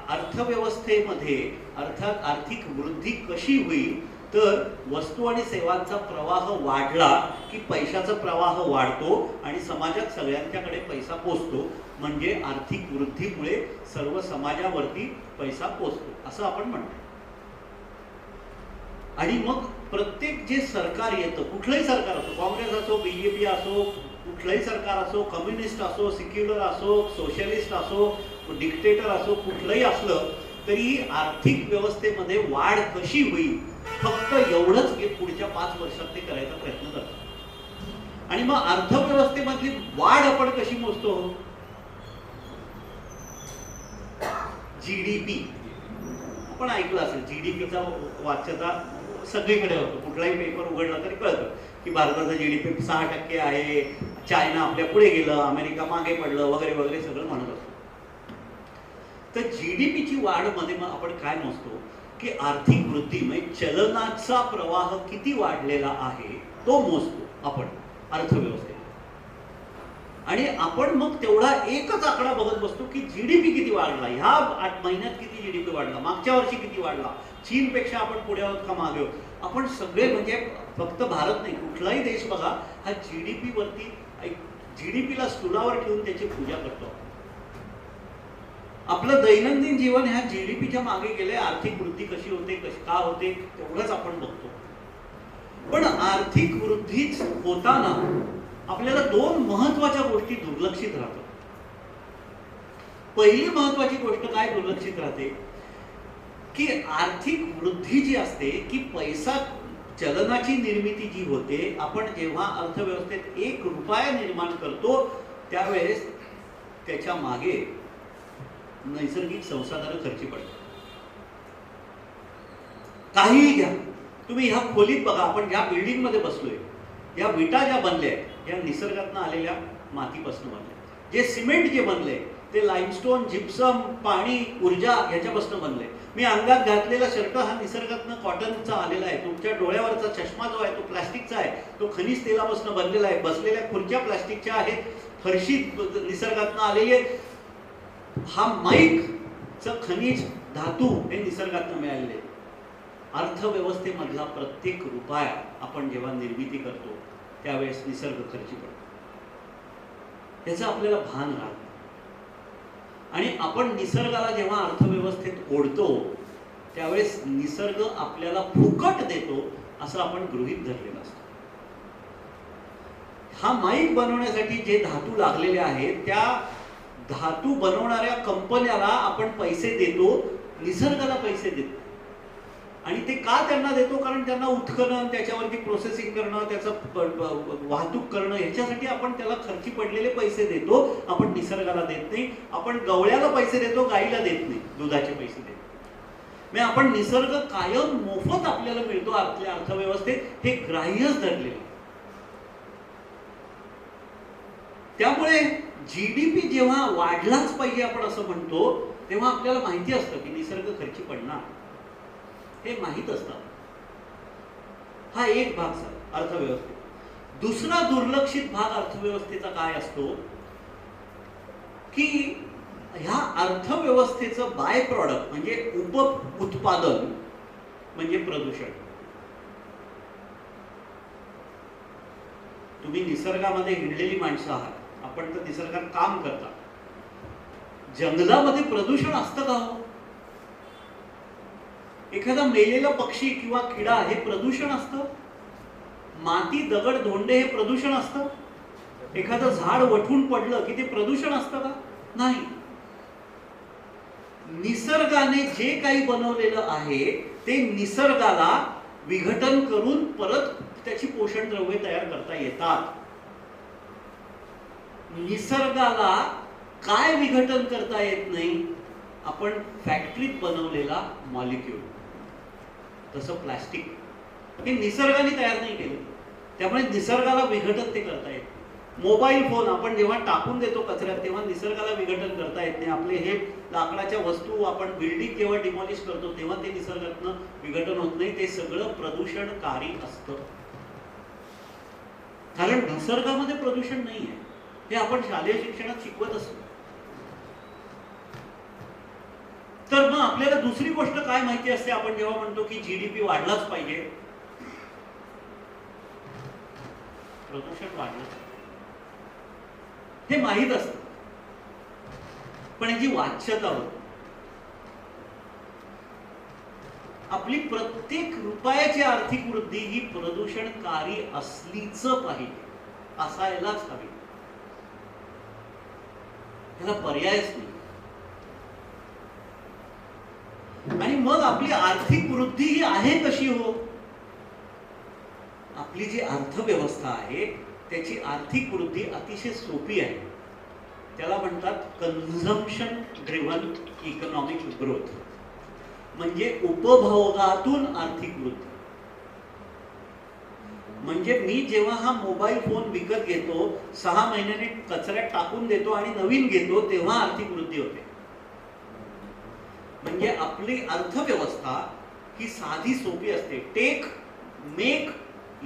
अर्थव्यवस्थेमध्ये अर्थात आर्थिक वृद्धी कशी होईल तर वस्तू आणि सेवांचा प्रवाह वाढला की पैशाचा प्रवाह वाढतो आणि समाजात सगळ्यांच्याकडे पैसा पोचतो, म्हणजे आर्थिक वृद्धीमुळे सर्व समाजावरती पैसा पोचतो असं आपण म्हणतो. आणि मग प्रत्येक जे सरकार येतं, कुठलंही सरकार असो, काँग्रेस असो, बीजेपी असो, कुठलंही सरकार असो, कम्युनिस्ट असो, सेक्युलर असो, सोशलिस्ट असो, डिक्टेटर असो, कुठलंही असलं तरी आर्थिक व्यवस्थेमध्ये वाढ कशी होईल फक्त एवढंच की पुढच्या 5 वर्षात ते करायचा प्रयत्न करतात. आणि मग अर्थव्यवस्थेमधली वाढ आपण कशी मोजतो? जीडीपी आपण ऐकलं असेल. जीडीपीचा वाच्यता सगळीकडे होतो, कुठलाही पेपर उघडला तरी कळतं की भारताचा जीडीपी 6% आहे, चायना आपल्या पुढे गेलं, अमेरिका मागे पडलं, वगैरे वगैरे सगळं म्हणत असतो. तर जीडीपीची वाढ मध्ये मग आपण काय मोजतो की आर्थिक वृद्धी म्हणजे चलनाचा प्रवाह किती वाढलेला आहे तो मोजतो आपण अर्थव्यवस्थेत. आणि आपण मग तेवढा एकच आकडा बघत बसतो की जीडीपी किती वाढला, ह्या 8 महिन्यात किती जीडीपी वाढला, मागच्या वर्षी किती वाढला, चीनपेक्षा आपण पुढे आहोत का मागे आहोत. आपण सगळे म्हणजे फक्त भारत नाही, कुठलाही देश बघा हा जीडीपी वरती, जीडीपीला स्टुलावर ठेवून त्याची पूजा करतो. आपलं दैनंदिन जीवन ह्या जीडीपीच्या मागे गेले. आर्थिक वृद्धी कशी होते, का होते तेवढंच आपण बघतो. पण आर्थिक वृद्धीच होताना आपल्याला दोन महत्वाच्या गोष्टी दुर्लक्षित राहतात. पहिली महत्वाची गोष्ट काय दुर्लक्षित राहते की आर्थिक वृद्धी जी असते की पैसा चलनाची निर्मिती जी होते. आपण जेव्हा अर्थव्यवस्थेत 1 रुपया निर्माण करतो त्यावेळेस त्याच्या मागे नैसर्गिक संसाधनं खर्ची पडतात. काहीही घ्या तुम्ही, ह्या खोलीत बघा, आपण ज्या बिल्डिंग मध्ये बसलोय, या विटा ज्या बनल्या आहेत या निसर्गातनं आलेल्या मातीपासून बनल्या. जे सिमेंट जे बनले ते लाईमस्टोन, जिप्सम, पाणी, ऊर्जा ह्याच्यापासून बनले. मी अंगात घातलेला शर्ट हा निसर्गातनं कॉटनचा आलेला आहे. तुमच्या डोळ्यावरचा चष्मा जो आहे तो प्लास्टिकचा आहे, तो खनिज तेलापासून बनलेला आहे. बसलेल्या खुर्च्या प्लास्टिकच्या आहेत, फरशी निसर्गातनं आलेली आहे. हा माईकचं खनिज धातू हे निसर्गातनं मिळालेले. अर्थव्यवस्थेमधला प्रत्येक रुपया आपण जेव्हा निर्मिती करतो त्यावेळेस निसर्ग खर्ची पडतो. त्याचं आपल्याला भान राहतं. आणि आपण निसर्गाला जेव्हा अर्थव्यवस्थेत ओढतो त्यावेळेस निसर्ग आपल्याला फुकट देतो असं आपण गृहीत धरलेलं असतं. हा माईक बनवण्यासाठी जे धातू लागलेले आहेत त्या धातू बनवणाऱ्या कंपन्याला आपण पैसे देतो, निसर्गाला पैसे देतो. आणि ते का त्यांना देतो? कारण त्यांना उत्खनन, त्याच्यावरती प्रोसेसिंग करणं, त्याचं वाहतूक करणं ह्याच्यासाठी आपण त्याला खर्ची पडलेले पैसे देतो. आपण निसर्गाला देत नाही. आपण गवळ्याला पैसे देतो, गाईला देत नाही, दुधाचे पैसे देतो. म्हणजे आपण निसर्ग कायम मोफत आपल्याला मिळतो आपल्या अर्थव्यवस्थेत हे ग्राह्यच धरलेलं. त्यामुळे जीडीपी जेव्हा वाढलाच पाहिजे आपण असं म्हणतो तेव्हा आपल्याला माहिती असतं की निसर्ग खर्ची पडणार, हे माहीत असतं. हा एक भाग झाला अर्थव्यवस्थेत. दुसरा दुर्लक्षित भाग अर्थव्यवस्थेचा काय असतो की ह्या अर्थव्यवस्थेचं बाय प्रॉडक्ट म्हणजे उप उत्पादन म्हणजे प्रदूषण. तुम्ही निसर्गामध्ये हिंडलेली माणसं आहात, आपण तर निसर्गात काम करता. जंगलामध्ये प्रदूषण असतं का हो? एखादा मेलेला पक्षी किंवा किडा हे प्रदूषण असतं? माती, दगड, धोंडे हे प्रदूषण असतं? एखादं झाड वठून पडलं की ते प्रदूषण असतं का? नाही. निसर्गाने जे काही बनवलेलं आहे ते निसर्गाला विघटन करून परत त्याची पोषण द्रव्ये तयार करता येतात. निसर्गाला काय विघटन करता येत नाही? आपण फॅक्टरीत बनवलेला मॉलिक्यूल. तसं प्लास्टिक हे निसर्गाने तयार नाही केलं, त्यामुळे निसर्गाला विघटन ते करता येत. मोबाईल फोन आपण जेव्हा टाकून देतो कचऱ्यात तेव्हा निसर्गाला विघटन करता येत नाही. आपले हे लाकडाच्या वस्तू आपण बिल्डिंग जेव्हा डिमॉलिश करतो तेव्हा ते निसर्गातनं विघटन होत नाही. ते सगळं प्रदूषणकारी असतं. कारण निसर्गामध्ये प्रदूषण नाही आहे हे आपण शालेय शिक्षणात शिकवत असतो. तर मग आपल्याला दुसरी गोष्ट काय माहिती असते आपण जेव्हा म्हणतो की जीडीपी वाढलाच पाहिजे? प्रदूषण वाढलं हे माहीत असतं, पण याची वाच्यता होती. आपली प्रत्येक रुपयाची आर्थिक वृद्धी ही प्रदूषणकारी असलीच पाहिजे, असायलाच हवी. त्याला पर्यायच नाही. आणि मग आपली आर्थिक वृद्धी ही आहे कशी हो? आपली जी अर्थव्यवस्था आहे त्याची आर्थिक वृद्धी अतिशय सोपी आहे. त्याला म्हणतात कन्झम्पशन ड्रिव्हन इकॉनॉमिक ग्रोथ, म्हणजे उपभोगातून आर्थिक वृद्धी. म्हणजे मी जेव्हा हा मोबाईल फोन विकत घेतो, 6 महिन्याने कचऱ्यात टाकून देतो आणि नवीन घेतो, तेव्हा आर्थिक वृद्धी होते. म्हणजे आपली अर्थव्यवस्था ही साधी सोपी असते. Take, make,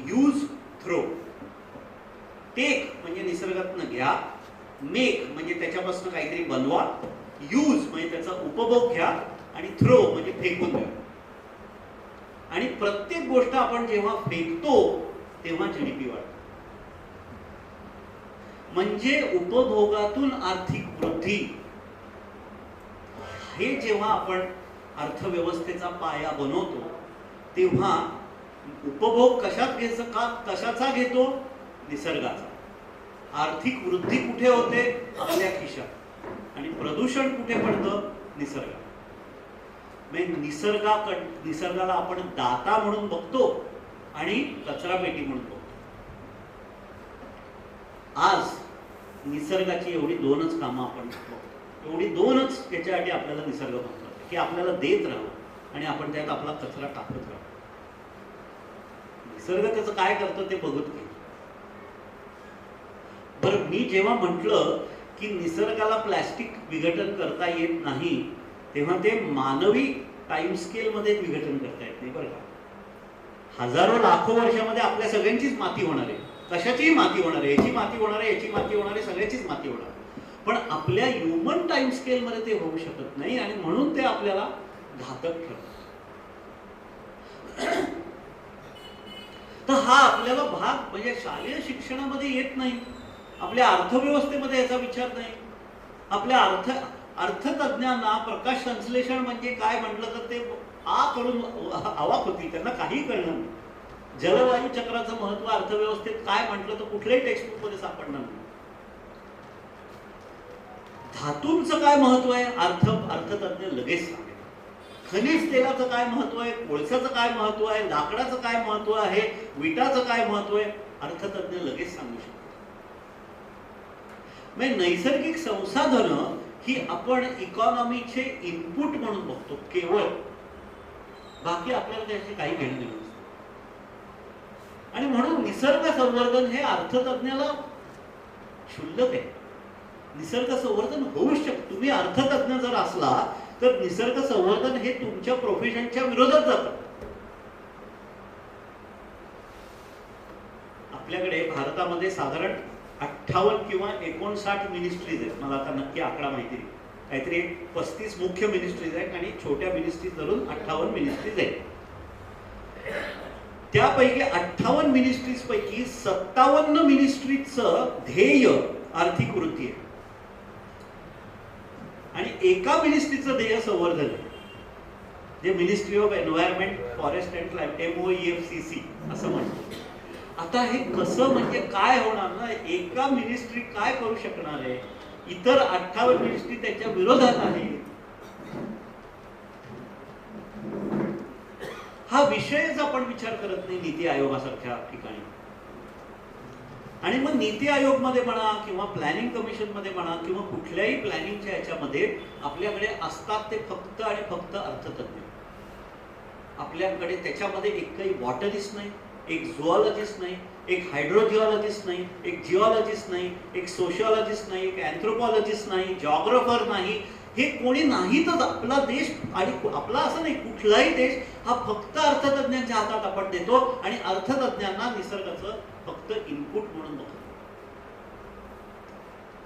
use, throw. Take म्हणजे निसर्गातनं घ्या, मेक म्हणजे त्याच्यापासून काहीतरी बनवा, यूज म्हणजे त्याचा उपभोग घ्या, आणि थ्रो म्हणजे फेकून द्या. आणि प्रत्येक गोष्ट आपण जेव्हा फेकतो तेव्हा जीडीपी वाढते. म्हणजे उपभोगातून आर्थिक वृद्धी हे जेव्हा आपण अर्थव्यवस्थेचा पाया बनवतो तेव्हा उपभोग कशाचा घेतो? निसर्गाचा. आर्थिक वृद्धी कुठे होते? आपल्या खिशात. आणि प्रदूषण कुठे पडतं? निसर्गात. म्हणजे निसर्गाला आपण दाता म्हणून बघतो आणि कचरा पेटी म्हणून बघतो. आज निसर्गाची एवढी दोनच कामं आपण बघतो. एवढी दोनच त्याच्यासाठी आपल्याला निसर्ग म्हणतात की आपल्याला देत राहावं आणि आपण त्यात आपला कचरा टाकत राहावं. निसर्ग त्याचं काय करतं ते बघत नाही. बरं, मी जेव्हा म्हटलं की निसर्गाला प्लॅस्टिक विघटन करता येत नाही तेव्हा ते मानवी टाइम स्केल मध्ये विघटन करता येत नाही. बरं का, हजारो लाखो वर्षामध्ये आपल्या सगळ्यांचीच माती होणार आहे. कशाचीही माती होणार आहे, याची माती होणार आहे, याची माती होणार आहे, सगळ्याचीच माती होणार आहे. पण आपल्या ह्युमन टाइम स्केल मध्ये ते होऊ शकत नाही आणि म्हणून ते आपल्याला घातक ठरतं. तर हा आपल्याला भाग म्हणजे शालेय शिक्षणामध्ये येत नाही. आपल्या अर्थव्यवस्थेमध्ये याचा विचार नाही. आपल्या अर्थतज्ञांना प्रकाश संश्लेषण म्हणजे काय म्हटलं तर ते करून अवाक होती, त्यांना काही कळलं नाही. जलवायू चक्राचं महत्व अर्थव्यवस्थेत काय म्हटलं तर कुठल्याही टेक्स्टबुक मध्ये सापडणार नाही. धातूंचं काय महत्व आहे अर्थतज्ञ लगेच सांगेल. खनिज तेलाचं काय महत्व आहे, कोळशाचं काय महत्व आहे, लाकडाचं काय महत्व आहे, विटाचं काय महत्व आहे, अर्थतज्ञ लगेच सांगू शकतो. म्हणजे नैसर्गिक संसाधनं ही आपण इकॉनॉमीचे इनपुट म्हणून बघतो केवळ. बाकी आपल्याला त्याची काही घेणं देणं नसतं. आणि म्हणून निसर्ग संवर्धन हे अर्थतज्ञाला क्षुल्लक आहे. निसर्ग संवर्धन होऊ शकतं. तुम्ही अर्थतज्ञ जर असला तर निसर्ग संवर्धन हे तुमच्या प्रोफेशनच्या विरोधात जातं. आपल्याकडे भारतामध्ये साधारण 58 किंवा 59 मिनिस्ट्रीज आहेत. मला आता नक्की आकडा माहिती नाही. काहीतरी 35 मुख्य मिनिस्ट्रीज आहेत आणि छोट्या मिनिस्ट्रीज धरून 58 मिनिस्ट्रीज आहेत. त्यापैकी 58 मिनिस्ट्रीज पैकी 57 मिनिस्ट्रीजचं ध्येय आर्थिक वृद्धी आहे आणि एका मिनिस्ट्रीचं ध्येय संवर्धन आहे, जे ministry of environment, forest and climate, MOEFCC असं म्हणतो. आता हे कसं म्हणजे काय होणार ना? एका मिनिस्ट्री काय करू शकणार आहे? इतर 58 मिनिस्ट्री त्याच्या विरोधात आहे. हा विषयच आपण विचार करत नाही नीती आयोगासारख्या ठिकाणी. आणि मग नीती आयोग मध्ये म्हणा किंवा प्लॅनिंग कमिशन मध्ये म्हणा किंवा कुठल्याही प्लॅनिंगच्या ह्याच्यामध्ये आपल्याकडे असतात ते फक्त आणि फक्त अर्थतज्ञ. आपल्याकडे त्याच्यामध्ये एक काही बॉटनिस्ट नाही, एक झुऑलॉजिस्ट नाही, एक हायड्रोजिऑलॉजिस्ट नाही, एक जिऑलॉजिस्ट नाही, एक सोशिओलॉजिस्ट नाही, एक अँथ्रोपॉलॉजिस्ट नाही, जॉग्राफर नाही. हे कोणी नाहीतच. आपला देश आणि आपला असं नाही, कुठलाही देश हा फक्त अर्थतज्ञांच्या हातात आपण देतो आणि अर्थतज्ञांना निसर्गाचं फक्त इनपुट म्हणून बघतो.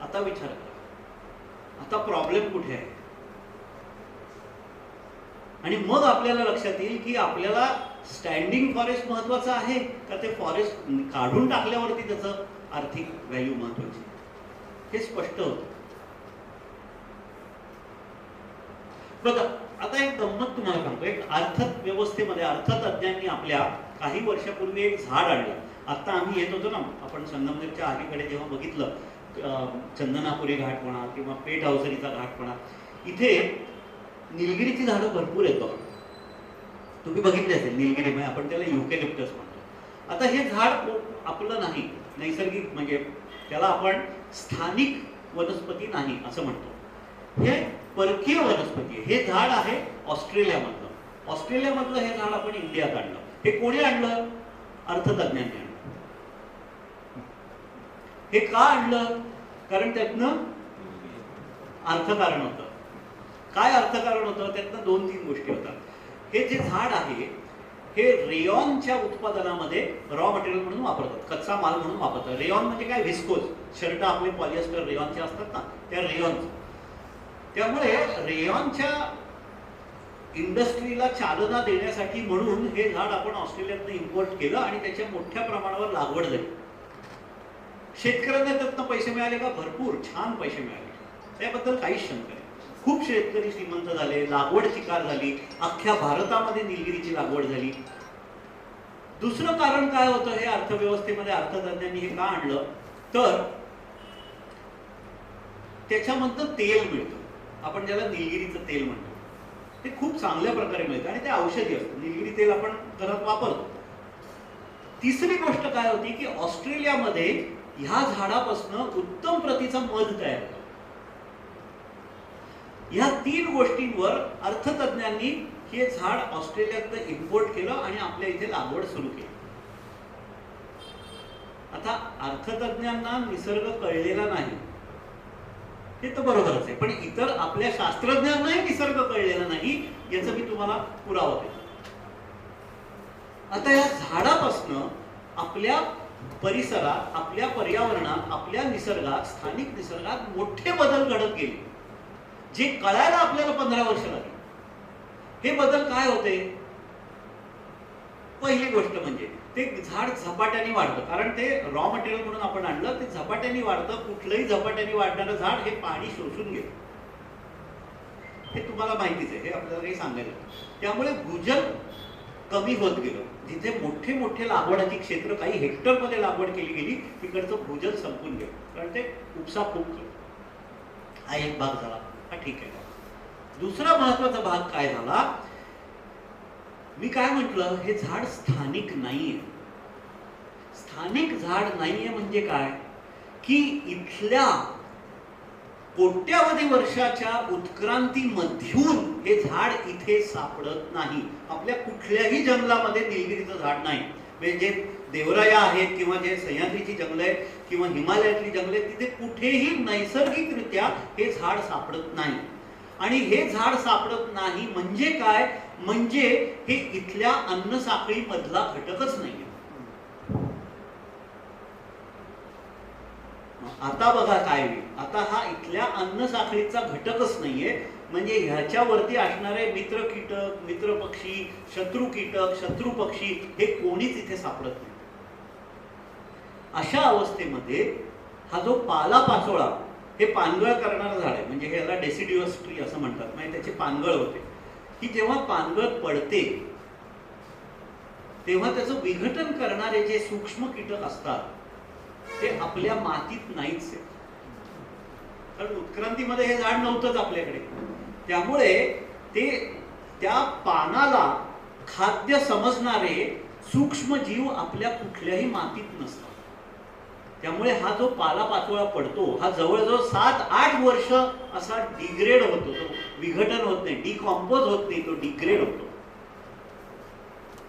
आता विचार करा, आता प्रॉब्लेम कुठे आहे? आणि मग आपल्याला लक्षात येईल की आपल्याला स्टँडिंग फॉरेस्ट महत्वाचं आहे का ते फॉरेस्ट काढून टाकल्यावरती त्याचं आर्थिक व्हॅल्यू महत्वाची, हे स्पष्ट होतं. बघा, आता एक गंमत तुम्हाला सांगतो. एक अर्थव्यवस्थेमध्ये अर्थतज्ञांनी आपल्या काही वर्षापूर्वी एक झाड आणलं. आता आम्ही येत होतो ना, आपण संगमनेरच्या अलीकडे जेव्हा बघितलं चंदनापुरी घाट म्हणा किंवा पेठ अवसरीचा घाट म्हणा, इथे निलगिरीची झाडं भरपूर आहेत. बघा, तुम्ही बघितले असेल निलगिरी, म्हणजे आपण त्याला युकेलिप्टस म्हणतो. आता हे झाड आपलं नाही, नैसर्गिक, म्हणजे त्याला आपण स्थानिक वनस्पती नाही असं म्हणतो. हे परकीय वनस्पती आहे. हे झाड आहे ऑस्ट्रेलियामधलं. ऑस्ट्रेलियामधलं हे झाड आपण इंडियात आणलं. हे कोणी आणलं? अर्थतज्ञांनी आणलं. हे का आणलं? कारण त्यातनं अर्थकारण होतं. काय अर्थकारण होतं? त्यातनं 2-3 गोष्टी होतात. हे जे झाड आहे हे रेयॉनच्या उत्पादनामध्ये रॉ मटेरियल म्हणून वापरतात, कच्चा माल म्हणून वापरतात. रेयॉन म्हणजे काय? व्हिस्कोज. शर्ट आपले पॉलिएस्टर रेयॉनचे असतात ना, त्या रेयॉन. त्यामुळे रेयॉनच्या इंडस्ट्रीला चालना देण्यासाठी म्हणून हे झाड आपण ऑस्ट्रेलियातनं इम्पोर्ट केलं आणि त्याच्या मोठ्या प्रमाणावर लागवड झाली. शेतकऱ्यांना त्यातनं पैसे मिळाले का? भरपूर छान पैसे मिळाले, त्याबद्दल काहीच शंका नाही. खूप शेतकरी श्रीमंत झाले, लागवड शिकार झाली, अख्ख्या भारतामध्ये निलगिरीची लागवड झाली. दुसरं कारण काय होतं, हे अर्थव्यवस्थेमध्ये अर्थतज्ञांनी हे का आणलं, तर त्याच्यामधनं तेल मिळतं, आपण ज्याला निलगिरीचं तेल म्हणतो, ते खूप चांगल्या प्रकारे मिळतं आणि ते औषधी असतं. निलगिरी तेल आपण घरात वापरतो. तिसरी गोष्ट काय होती की ऑस्ट्रेलियामध्ये ह्या झाडापासून उत्तम प्रतीचा मध तयार होतो. ह्या 3 गोष्टींवर अर्थतज्ञांनी हे झाड ऑस्ट्रेलियात इम्पोर्ट केलं आणि आपल्या इथे लागवड सुरू केली. आता अर्थतज्ञांना निसर्ग कळलेला नाही हे तर बरोबरच आहे, पण इतर आपल्या शास्त्रज्ञांनाही निसर्ग कळलेला नाही याचा मी तुम्हाला पुरावा देतो. आता या झाडापासनं आपल्या परिसरात, आपल्या पर्यावरणात, आपल्या निसर्गात, स्थानिक निसर्गात मोठे बदल घडत गेले, जे कळायला आपल्याला 15 वर्ष लागली. हे बदल काय होते? पहिली गोष्ट म्हणजे ते झाड झपाट्याने वाढतं, कारण ते रॉ मटेरियल म्हणून आपण आणलं, ते झपाट्याने वाढतं. कुठलंही झपाट्याने वाढणारं झाड हे पाणी शोषून घेतं, हे तुम्हाला माहितीच आहे, हे आपल्याला काही सांगायचं. त्यामुळे भूजल कमी होत गेलं. जिथे मोठे मोठे लागवडाची क्षेत्र, काही हेक्टरमध्ये लागवड केली गेली, तिकडचं भूजल संपून गेलं, कारण ते उपसा खूप केलं. हा एक भाग झाला, हा ठीक आहे. दुसरा महत्वाचा भाग काय झाला, मी काय म्हटलं, हे झाड स्थानिक नाहीये. स्थानिक झाड नाहीये म्हणजे काय की इथल्या कोट्यावधी वर्षाच्या उत्क्रांतीमधून हे झाड इथे सापडत नाही. आपल्या कुठल्याही जंगलामध्ये निलगिरीचं झाड नाही. म्हणजे जे देवराया आहेत किंवा जे सह्याद्रीची जंगलं आहेत किंवा हिमालयातली जंगलं आहेत, तिथे कुठेही नैसर्गिकरित्या हे झाड सापडत नाही. आणि हे झाड सापडत नाही म्हणजे काय, म्हणजे हे इथल्या अन्न साखळी मधला घटकच नाहीये. आता बघा काय होईल, आता हा इथल्या अन्न साखळीचा घटकच नाहीये, म्हणजे ह्याच्यावरती असणारे मित्र कीटक, मित्र पक्षी, शत्रू कीटक, शत्रू पक्षी हे कोणीच इथे सापडत नाही. अशा अवस्थेमध्ये हा जो पालापाचोळा, हे पानगळ करणारं झाड आहे, म्हणजे ह्याला डेसिडियस ट्री असं म्हणतात, म्हणजे त्याची पानगळ होते. ही जेव्हा पानगळ पडते तेव्हा त्याचं विघटन करणारे जे सूक्ष्म कीटक असतात ते आपल्या मातीत नाहीच आहे, कारण उत्क्रांतीमध्ये हे झाड नव्हतंच आपल्याकडे. त्यामुळे ते त्या पानाला खाद्य समजणारे सूक्ष्म जीव आपल्या कुठल्याही मातीत नसतात. त्यामुळे हा जो पालापाचोळा पडतो हा जवळजवळ 7-8 वर्ष असा डिग्रेड होतो, तो विघटन होत नाही, डिकॉम्पोज होत नाही, तो डिग्रेड होतो.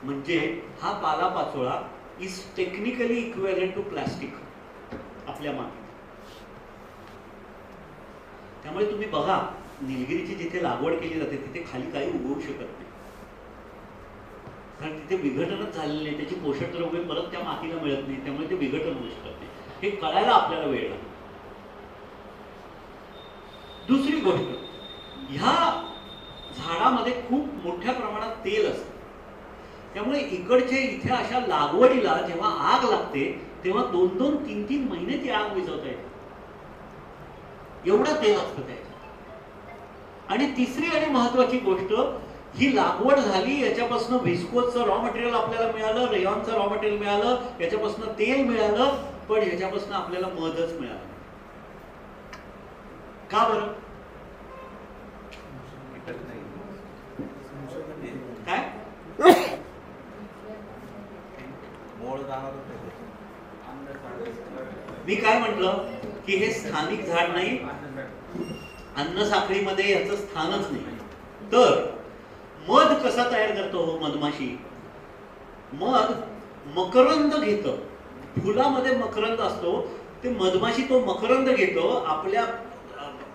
म्हणजे हा पालापाचोळा is technically equivalent to plastic आपल्या मातीत. त्यामुळे तुम्ही बघा, निलगिरीची जिथे लागवड केली जाते तिथे खाली काही उगवू शकत नाही, कारण तिथे विघटनच झालेलं नाही, त्याची पोषक द्रव्ये परत त्या मातीला मिळत नाही, त्यामुळे ते विघटन होऊ शकत नाही. हे कळायला आपल्याला वेळ लागतो. दुसरी गोष्ट, ह्या झाडामध्ये खूप मोठ्या प्रमाणात तेल असतं. त्यामुळे इकडचे इथे अशा लागवडीला जेव्हा आग लागते तेव्हा 2-2, 3-3 महिने ती आग विझवता येते, एवढं तेल असतं त्याच्यात. आणि तिसरी आणि महत्वाची गोष्ट, ही लागवड झाली, याच्यापासून व्हिस्कोसचं रॉ मटेरियल आपल्याला मिळालं, रेयॉनचं रॉ मटेरियल मिळालं, याच्यापासून तेल मिळालं, पण ह्याच्यापासून आपल्याला मधच मिळालं. का बरं? काय मी काय म्हटलं की हे स्थानिक झाड नाही, अन्न साखळीमध्ये याचं स्थानच नाही. तर मध कसा तयार करतो हो मधमाशी? मध मकरंद घेतं, फुलामध्ये मकरंद असतो, ते मधमाशी तो मकरंद घेतो, आपल्या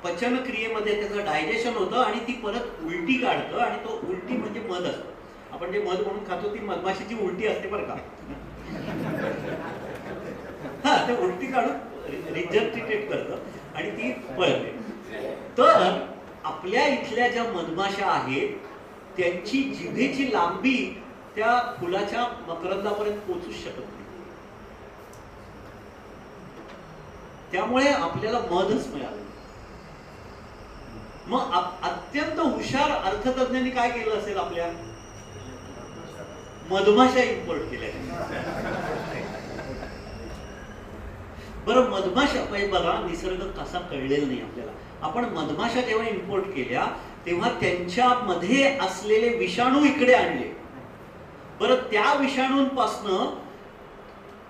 पचन क्रियेमध्ये त्याचं डायजेशन होतं आणि ती परत उलटी काढतं, आणि तो उलटी म्हणजे मध असतो. आपण जे मध म्हणून खातो ती मधमाशीची उलटी असते बरं का. हा, ते उलटी काढून रिजर्टिटेट करतं आणि ती पळते. तर आपल्या इथल्या ज्या मधमाशा आहेत त्यांची जिभेची लांबी त्या फुलाच्या मकरंदापर्यंत पोहोचूच शकत नाही, त्यामुळे आपल्याला मधच मिळालं. मग अत्यंत हुशार अर्थतज्ञांनी काय केलं असेल? आपल्या मधमाशा इम्पोर्ट केल्या. बरं, मधमाशा बघा, निसर्ग कसा कळलेला नाही आपल्याला. आपण मधमाशा जेव्हा इम्पोर्ट केल्या तेव्हा त्यांच्यामध्ये असलेले विषाणू इकडे आणले. बरं, त्या विषाणूंपासनं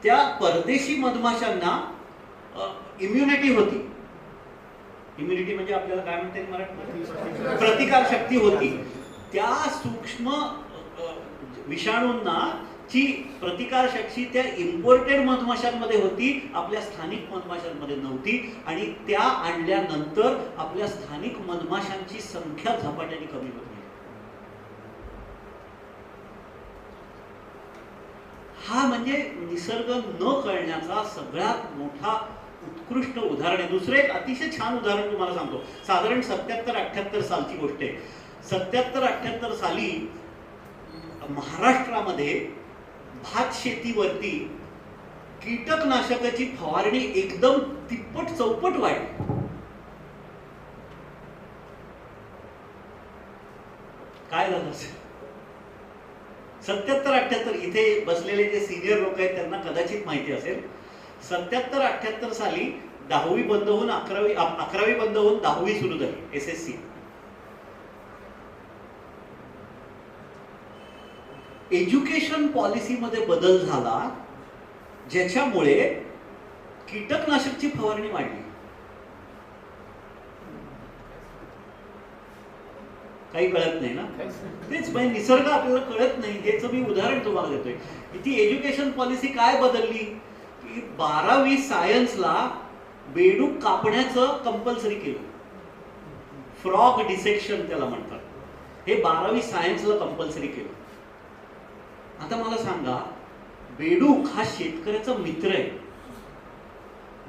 त्या परदेशी मधमाशांना इम्युनिटी होती. इम्युनिटी म्हणजे आपल्याला काय म्हणते मराठीमध्ये? प्रतिकार शक्ती होती. त्या सूक्ष्म विषाणूंना ची प्रतिकार शक्ती त्या इम्पोर्टेड मधमाशांमध्ये होती, आपल्या स्थानिक मधमाशांमध्ये नव्हती. आणि त्या आणल्यानंतर आपल्या स्थानिक मधमाशांची संख्या झपाट्याने कमी होत गेली. हा म्हणजे निसर्ग न कळण्याचा सगळ्यात मोठा उत्कृष्ट उदाहरण आहे. दुसरं एक अतिशय छान उदाहरण तुम्हाला सांगतो. साधारण 77-78 सालची गोष्ट आहे. 77-78 साली महाराष्ट्रामध्ये भात शेतीवरती कीटकनाशकाची फवारणी एकदम तिप्पट चौपट वाढली. काय झालं असेल? 77-78 इथे बसलेले जे सिनियर लोक आहेत त्यांना कदाचित माहिती असेल. 77-78 साली 10वी बंद होऊन 11वी बंद होऊन 10वी सुरू झाली, SSC. एज्युकेशन पॉलिसीमध्ये बदल झाला ज्याच्यामुळे कीटकनाशकची फवारणी वाढली. काही कळत नाही ना? तेच म्हणजे निसर्ग आपल्याला कळत नाही. हेच मी उदाहरण तुम्हाला देतोय. ती एज्युकेशन पॉलिसी काय बदलली की 12वी सायन्सला बेडूक कापण्याचं कंपल्सरी केलं. फ्रॉग डिसेक्शन त्याला म्हणतात. हे 12वी सायन्सला कंपल्सरी केलं. आता मला सांगा, बेडूक हा शेतकऱ्याचा मित्र आहे.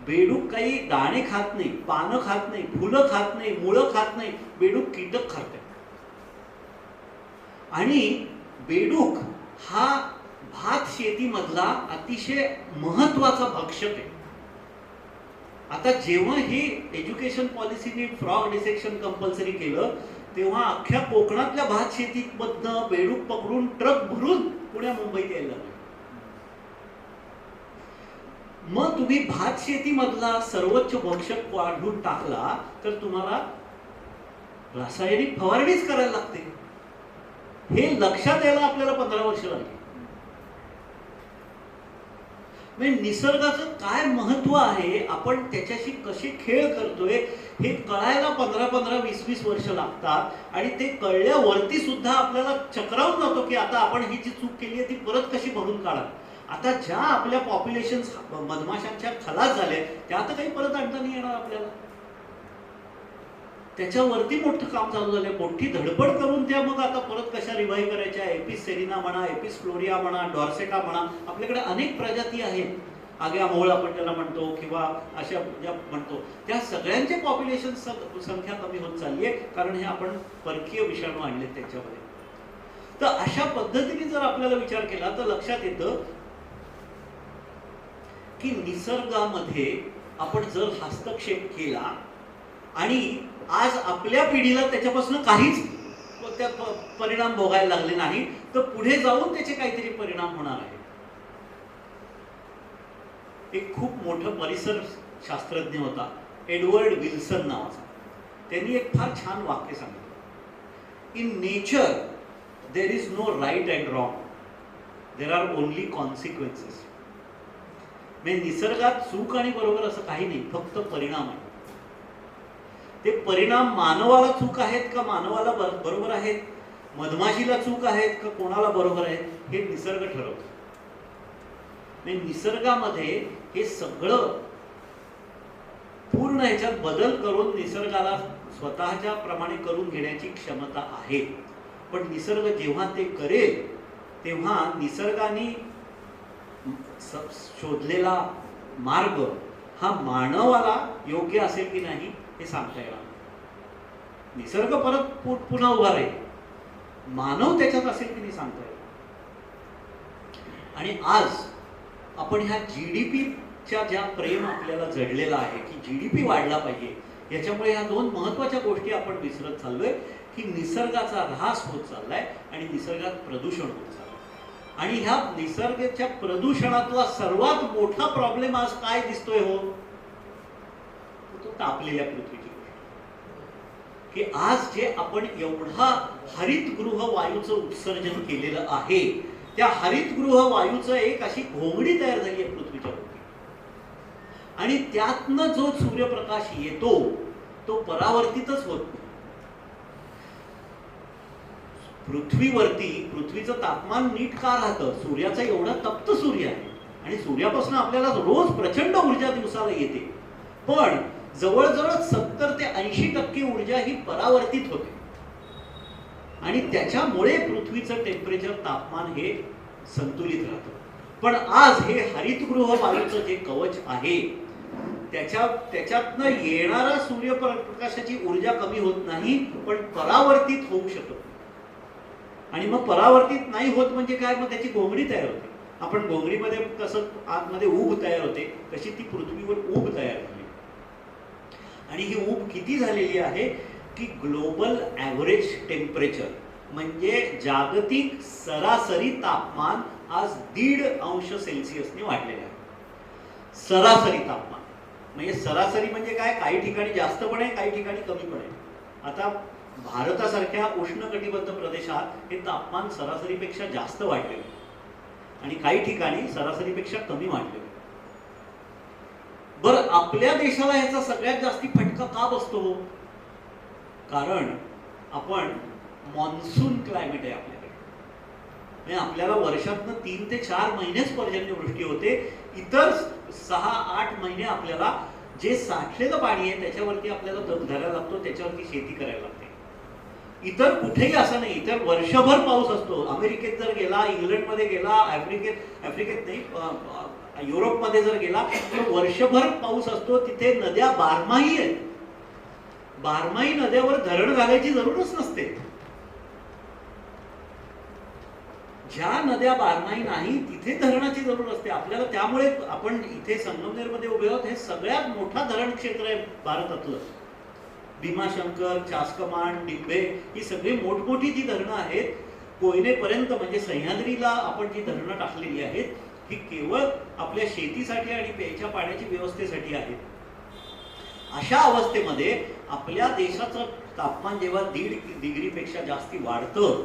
बेडूक काही दाणे खात नाही, पानं खात नाही, फुलं खात नाही, मुळं खात नाही. बेडूक कीटक खात. आणि बेडूक हा भात शेतीमधला अतिशय महत्वाचा भक्षक आहे. आता जेव्हा ही एज्युकेशन पॉलिसीने फ्रॉग डिसेक्शन कंपल्सरी केलं तेव्हा अख्ख्या कोकणातल्या भात शेतीमधनं बेडूक पकडून ट्रक भरून पुण्या मुंबईत यायला लागले. मग तुम्ही भात शेतीमधला सर्वोच्च भक्षक वाढवून टाकला तर तुम्हाला रासायनिक फवारणीच करायला लागते. हे लक्षात यायला आपल्याला 15 वर्ष लागली. म्हणजे निसर्गाचं काय महत्व आहे, आपण त्याच्याशी कसे खेळ करतोय हे कळायला 15-15, 20-20 वर्ष लागतात. आणि ते कळल्यावरती सुद्धा आपल्याला चक्रावून जातो की आता आपण ही जी चूक केली आहे ती परत कशी भरून काढा. आता ज्या आपल्या पॉप्युलेशन मधमाशांच्या खलास झाल्या त्या आता काही परत आणता नाही येणार आपल्याला. त्याच्यावरती मोठं काम चालू झालं. मोठी धडपड करून त्या मग आता परत कशा रिवाईव्ह करायच्या. एपिस सेरिना म्हणा, एपिस फ्लोरिया म्हणा, डॉर्सेटा म्हणा, आपल्याकडे अनेक प्रजाती आहेत. आग्या मोळ आपण त्याला म्हणतो किंवा अशा ज्या म्हणतो त्या सगळ्यांचे पॉप्युलेशन संख्या कमी होत चालली आहे कारण हे आपण परकीय विषाणू आणले त्याच्यामध्ये. तर अशा पद्धतीने जर आपल्याला विचार केला तर लक्षात येतं की निसर्गामध्ये आपण जर हस्तक्षेप केला आणि आज आपल्या पिढीला त्याच्यापासून काहीच परिणाम भोगायला लागले नाही तर पुढे जाऊन त्याचे काहीतरी परिणाम होणार आहे. एक खूप मोठा परिसर शास्त्रज्ञ होता एडवर्ड विल्सन नावाचा. त्यांनी एक फार छान वाक्य सांगितलं. In nature there is no right and wrong, there are only consequences. म्हणजे निसर्गात चूक आणि बरोबर असं काही नाही, फक्त परिणाम आहे. ते परिणाम मानवाला चूक आहेत का मानवाला बरोबर आहेत, मधमाशीला चूक आहेत का कोणाला बरोबर आहेत हे निसर्ग ठरवतो. निसर्गामध्ये हे सगळं पूर्ण ह्याच्यात बदल करून निसर्गाला स्वतःच्या प्रमाणे करून घेण्याची क्षमता आहे. पण निसर्ग जेव्हा ते करेल तेव्हा निसर्गाने शोधलेला मार्ग हा मानवाला योग्य असेल की नाही हे सांगता येणार. निसर्ग परत पुन्हा उभा राहील, मानव त्याच्यात असेल की नाही सांगता येईल. आणि आज आपण ह्या GDPच्या ज्या प्रेम आपल्याला जडलेला आहे की GDP वाढला पाहिजे, याच्यामुळे ह्या दोन महत्त्वाच्या गोष्टी आपण विसरत चाललोय की निसर्गाचा ऱ्हास होत चाललाय आणि निसर्गात प्रदूषण होत चाललंय. आणि ह्या निसर्गाच्या प्रदूषणातला सर्वात मोठा प्रॉब्लेम आज काय दिसतोय हो, तो तापलेल्या पृथ्वीची गोष्ट. की आज जे आपण एवढा हरितगृह वायूचं उत्सर्जन केलेलं आहे, त्या हरितगृह वायूचं एक अशी घोंगडी तयार झाली आहे पृथ्वीच्या भोवती. आणि त्यातनं जो सूर्यप्रकाश येतो तो परावर्तितच होत नाही. पृथ्वीचं तापमान नीट का राहतं, सूर्याचा एवढा तप्त सूर्य आहे आणि सूर्यापासून आपल्याला रोज प्रचंड ऊर्जा दिवसाला येते, पण जवळजवळ 70 ते 80% ऊर्जा ही परावर्तित होते. आणि त्याच्यामुळे पृथ्वीचं टेम्परेचर, तापमान हे संतुलित राहतं. पण आज हे हरितगृह वायूचं जे कवच आहे त्याच्यातनं येणारा सूर्यप्रकाशाची ऊर्जा कमी होत नाही, पण परावर्तित होऊ शकत. आणि मग परावर्तित नाही होत म्हणजे काय, मग त्याची घोंगडी तयार होते. आपण घोंगडीमध्ये कसं आतमध्ये ऊब तयार होते, तशी ती पृथ्वीवर ऊब तयार झाली. आणि ही ऊब किती झालेली आहे की ग्लोबल ॲव्हरेज टेम्परेचर म्हणजे जागतिक सरासरी तापमान आज 1.5 अंश सेल्सिअसने वाढलेलं आहे. सरासरी तापमान म्हणजे सरासरी म्हणजे काय, काही ठिकाणी जास्त पण आहे, काही ठिकाणी कमी पण आहे. आता भारतासारख्या उष्णकटिबद्ध प्रदेशात हे तापमान सरासरीपेक्षा जास्त वाढलेलं आणि काही ठिकाणी सरासरीपेक्षा कमी वाढलेलं. बरं, आपल्या देशाला ह्याचा सगळ्यात जास्ती फटका का बसतो, कारण आपण मॉन्सून क्लायमेट आहे आपल्याकडे. म्हणजे आपल्याला वर्षातनं 3 ते 4 महिनेच पर्जन्यवृष्टी होते. इतर 6-8 महिने आपल्याला जे साठलेलं पाणी आहे त्याच्यावरती आपल्याला दम धरायला लागतो, त्याच्यावरती शेती करायला लागते. इतर कुठेही असं नाही, इतर वर्षभर पाऊस असतो. अमेरिकेत जर गेला, इंग्लंडमध्ये गेला, आफ्रिकेत नाही, युरोपमध्ये जर गेला तर वर्षभर पाऊस असतो. तिथे नद्या बारमाही आहेत. बारमाही नद्यावर धरण घालायची जरूरच नसते. ज्या नद्या बारमाही नाही तिथे धरणाची जरूर असते आपल्याला. त्यामुळे आपण इथे संगमनेरमध्ये उभे आहोत. हे सगळ्यात मोठा धरण क्षेत्र आहे भारतातलं. भीमाशंकर, चासकमान, डिब्बे ही सगळी मोठमोठी जी धरणं आहेत, कोयनेपर्यंत म्हणजे सह्याद्रीला आपण जी धरणं टाकलेली आहेत, ही केवळ आपल्या शेतीसाठी आणि प्यायच्या पाण्याची व्यवस्थेसाठी आहेत. अशा अवस्थेमध्ये आपल्या देशाचं तापमान जेव्हा 1.5 डिग्रीपेक्षा जास्ती वाढतं,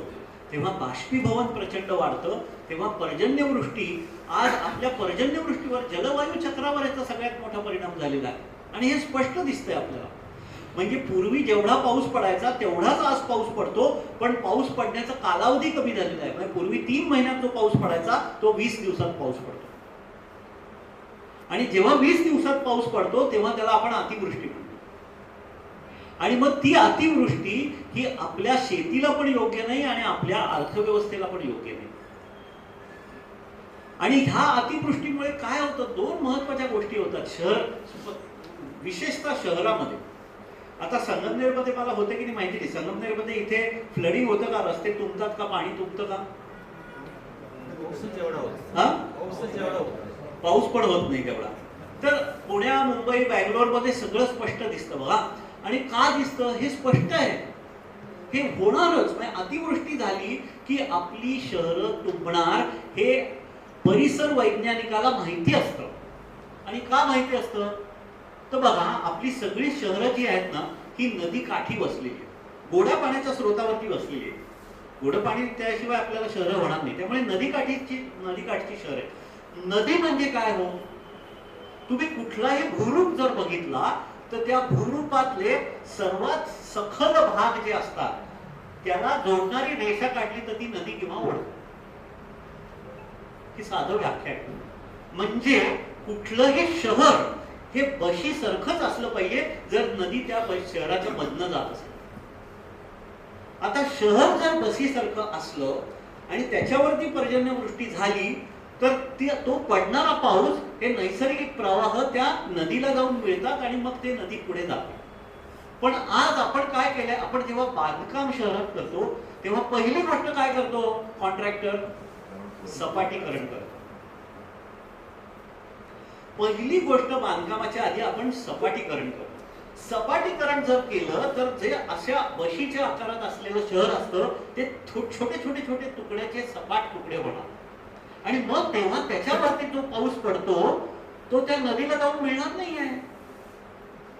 तेव्हा बाष्पीभवन प्रचंड वाढतं, तेव्हा पर्जन्यवृष्टी, आज आपल्या पर्जन्यवृष्टीवर जलवायू चक्रावर याचा सगळ्यात मोठा परिणाम झालेला आहे. आणि हे स्पष्ट दिसतंय आपल्याला. म्हणजे पूर्वी जेवढा पाऊस पडायचा तेवढाच आज पाऊस पडतो, पण पाऊस पडण्याचा कालावधी कमी झालेला आहे. म्हणजे पूर्वी 3 महिन्यात जो पाऊस पडायचा तो 20 दिवसात पाऊस पडतो. आणि जेव्हा 20 दिवसात पाऊस पडतो तेव्हा त्याला आपण अतिवृष्टी म्हणतो. आणि मग ती अतिवृष्टी ही आपल्या शेतीला पण योग्य नाही आणि आपल्या अर्थव्यवस्थेला पण योग्य नाही. आणि ह्या अतिवृष्टीमुळे काय होतं, 2 महत्वाच्या गोष्टी होतात विशेषतः शहरामध्ये. आता संगमनेरमध्ये मला होतं की नाही माहिती नाही, संगमनेरमध्ये इथे फ्लडिंग होतं का, रस्ते तुंबतात का, पाणी तुंबतं का? पाऊस पण होत नाही तेवढा. तर पुण्या, मुंबई, बँगलोरमध्ये सगळं स्पष्ट दिसतं बघा. आणि का दिसतं हे स्पष्ट आहे, हे होणारच. म्हणजे अतिवृष्टी झाली की आपली शहरं तुंबणार हे परिसर वैज्ञानिकाला माहिती असतं. आणि का माहिती असतं तर बघा, आपली सगळी शहरं जी आहेत ना ही नदी काठी बसलेली आहे, गोड्या पाण्याच्या स्रोतावरती बसलेली आहे. गोडं पाणी त्याशिवाय आपल्याला शहरं होणार नाही. त्यामुळे नदीकाठची शहर आहे. नदी म्हणजे काय हो, तुम्ही कुठलाही भूरूप जर बघितला तर त्या भूरूपातले सर्वात सखल भाग जे असतात त्याला जोडणारी रेषा काढली तर ती नदी किंवा ओढ. ही साधं व्याख्या आहे. म्हणजे कुठलंही शहर हे बशीसारखंच असलं पाहिजे जर नदी त्या शहराच्या मधनं जात असेल. आता शहर जर बशीसारखं असलं आणि त्याच्यावरती पर्जन्यवृष्टी झाली तर तो पडणारा पाऊस हे नैसर्गिक प्रवाह त्या नदीला जाऊन मिळतात आणि मग ते नदी पुढे जाते. पण आज आपण काय केलंय, आपण जेव्हा बांधकाम शहरात करतो तेव्हा पहिली गोष्ट काय करतो कॉन्ट्रॅक्टर, सपाटीकरण करतो. पहिली गोष्ट बांधकामाच्या आधी आपण सपाटीकरण करतो. सपाटीकरण जर केलं तर जे अशा बशीच्या आकारात असलेलं शहर असतं ते छोटे छोटे छोटे तुकड्याचे सपाट तुकडे होणार आणि मग तेव्हा त्याच्यावरती जो पाऊस पडतो तो त्या नदीला जाऊन मिळणार नाही आहे,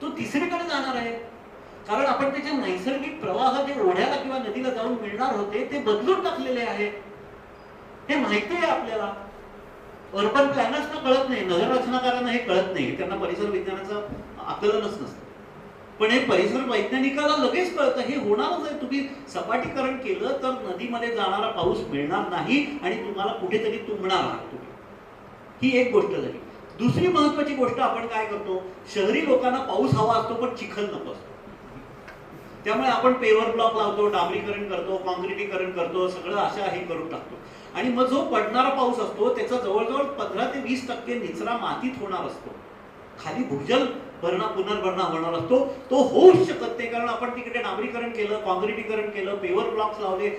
तो तिसरीकडे जाणार आहे. कारण आपण त्याचे नैसर्गिक प्रवाह जे ओढ्याला किंवा नदीला जाऊन मिळणार होते ते बदलून टाकलेले आहे. हे माहिती आहे आपल्याला. अर्बन प्लॅनर्सना कळत नाही, नगर रचनाकारांना हे कळत नाही, त्यांना परिसर विज्ञानाचं आकलनच नसतं. पण हे परिसर वैज्ञानिकाला लगेच कळतं हे होणारच आहे. तुम्ही सपाटीकरण केलं तर नदीमध्ये जाणारा पाऊस मिळणार नाही आणि तुम्हाला कुठेतरी तुंबणार आहात तुम्ही. ही एक गोष्ट झाली. दुसरी महत्वाची गोष्ट आपण काय करतो, शहरी लोकांना पाऊस हवा असतो पण चिखल नको असतो. त्यामुळे आपण पेवर ब्लॉक लावतो, डांबरीकरण करतो, कॉन्क्रिटीकरण करतो, सगळं अशा हे करून टाकतो. आणि मग जो पडणारा पाऊस असतो त्याचा जवळजवळ 15 ते 20% निचरा मातीत होणार असतो. खाली भूजल पुनर्भरणा होणार असतो, तो होऊच शकत नाही. कारण आपण तिकडे डांबरीकरण केलं, कॉन्क्रिटीकरण केलं, पेवर ब्लॉक्स लावले,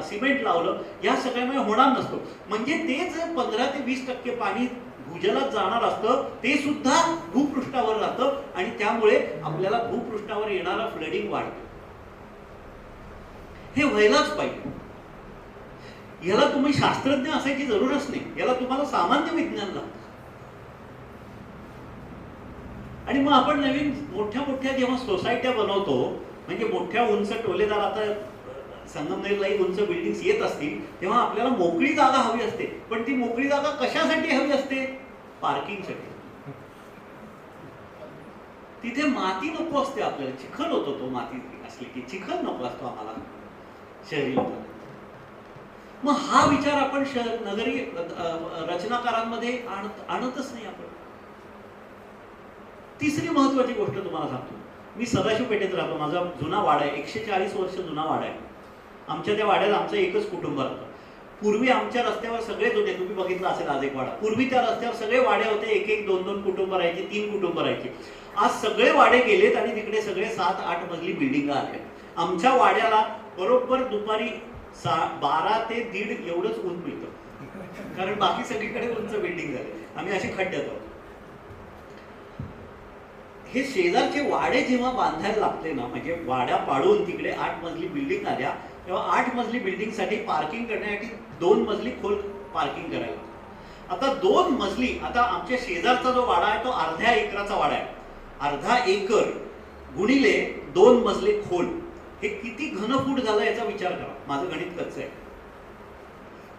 सिमेंट लावलं, या सगळ्यामुळे होणार नसतो. म्हणजे ते जे 15 ते 20% पाणी भूजलात जाणार असतं ते सुद्धा भूपृष्ठावर राहतं आणि त्यामुळे आपल्याला भूपृष्ठावर येणारा फ्लडिंग वाढतो. हे व्हायलाच पाहिजे. याला तुम्ही शास्त्रज्ञ असायची जरूरच नाही, याला तुम्हाला सामान्य विज्ञान लागतं. आणि मग आपण नवीन मोठ्या मोठ्या जेव्हा सोसायट्या बनवतो, म्हणजे मोठ्या उंच टोलेदार, आता संगमनेरलाही उंच बिल्डिंग्स येत असतील, तेव्हा आपल्याला मोकळी जागा हवी असते. पण ती मोकळी जागा कशासाठी हवी असते? पार्किंगसाठी. तिथे माती नको असते आपल्याला, चिखल होतो. तो माती असली की चिखल नको असतो आम्हाला शहरी लोकांना. मग हा विचार आपण नगरी रचनाकारांमध्ये आणतच नाही आपण. तिसरी महत्वाची गोष्ट तुम्हाला सांगतो. मी सदाशिव पेठेत राहतो, माझा जुना वाडा आहे, 140 वर्ष जुना वाडा आहे. आमच्या त्या वाड्यात आमचं एकच कुटुंब राहतं. पूर्वी आमच्या रस्त्यावर सगळेच होते, तुम्ही बघितलं असेल आज एक वाडा. पूर्वी त्या रस्त्यावर सगळे वाडे होते, 1-1, 2-2 कुटुंब राहायचे, 3 कुटुंब राहायचे. आज सगळे वाडे गेलेत आणि तिकडे सगळे 7-8 मजली बिल्डिंग आल्या. आमच्या वाड्याला बरोबर दुपारी 12 ते 1:30 एवढंच ऊन मिळतं, कारण बाकी सगळीकडे उंच बिल्डिंग झाले. आम्ही असे खड्ड्यात आहोत. हे शेजारचे वाडे जेव्हा बांधायला लागले ना, म्हणजे वाड्या पाडून तिकडे 8 मजली बिल्डिंग आल्या, तेव्हा 8 मजली बिल्डिंगसाठी पार्किंग करण्यासाठी 2 मजली खोल पार्किंग करायला. आता 2 मजली, आता आमच्या शेजारचा जो वाडा आहे तो अर्ध्या एकराचा वाडा आहे. अर्धा एकर गुणिले 2 मजले खोल, हे किती घनफूट झालं याचा विचार करा. माझं गणित कच्चं आहे,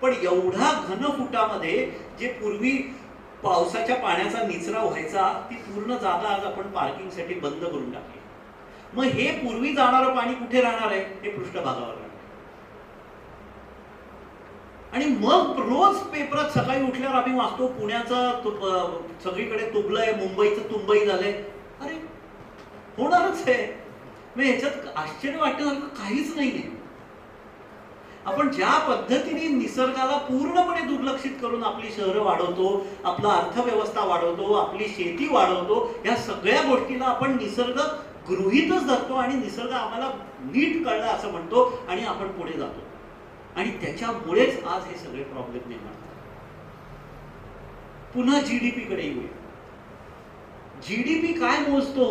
पण एवढा घनफुटामध्ये जे पूर्वी पावसाच्या पाण्याचा निचरा व्हायचा, ती पूर्ण जागा आज आपण पार्किंगसाठी बंद करून टाकली. मग हे पूर्वी जाणारं पाणी कुठे राहणार आहे? हे पृष्ठभागावर राहणार. आणि मग रोज पेपरात सकाळी उठल्यावर आम्ही वाचतो पुण्याचं सगळीकडे तुंबलंय, मुंबईचं तुंबई झालंय. अरे होणारच आहे. मग ह्याच्यात आश्चर्य वाटण्यासारखं काहीच नाहीये. आपण ज्या पद्धतीने निसर्गाला पूर्णपणे दुर्लक्षित करून आपली शहरं वाढवतो, आपला अर्थव्यवस्था वाढवतो, आपली शेती वाढवतो, या सगळ्या गोष्टीला आपण निसर्ग गृहीतच धरतो आणि निसर्ग आम्हाला नीट कळला असं म्हणतो आणि आपण पुढे जातो. आणि त्याच्यामुळेच आज हे सगळे प्रॉब्लेम निर्माण होतात. पुन्हा जीडीपी कडे येऊया. जीडीपी काय मोजतो?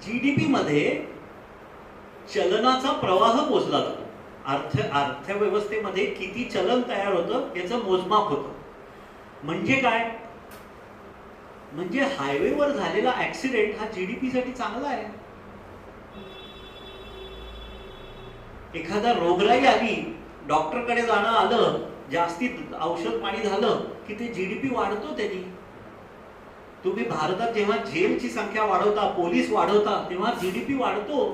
जीडीपी मध्ये चलनाचा प्रवाह मोजला जातो. अर्थव्यवस्थेमध्ये किती चलन तयार होतं याचं मोजमाप होतं. म्हणजे काय? म्हणजे हायवेवर झालेला ऍक्सिडेंट हा जीडीपी साठी चांगला आहे. एखादा रोगराई आली, डॉक्टरकडे जाणं आलं, जास्तीत औषध पाणी झालं की ते जीडीपी वाढतो त्यांनी. तुम्ही भारतात जेव्हा जेलची संख्या वाढवता, पोलीस वाढवता, तेव्हा जीडीपी वाढतो.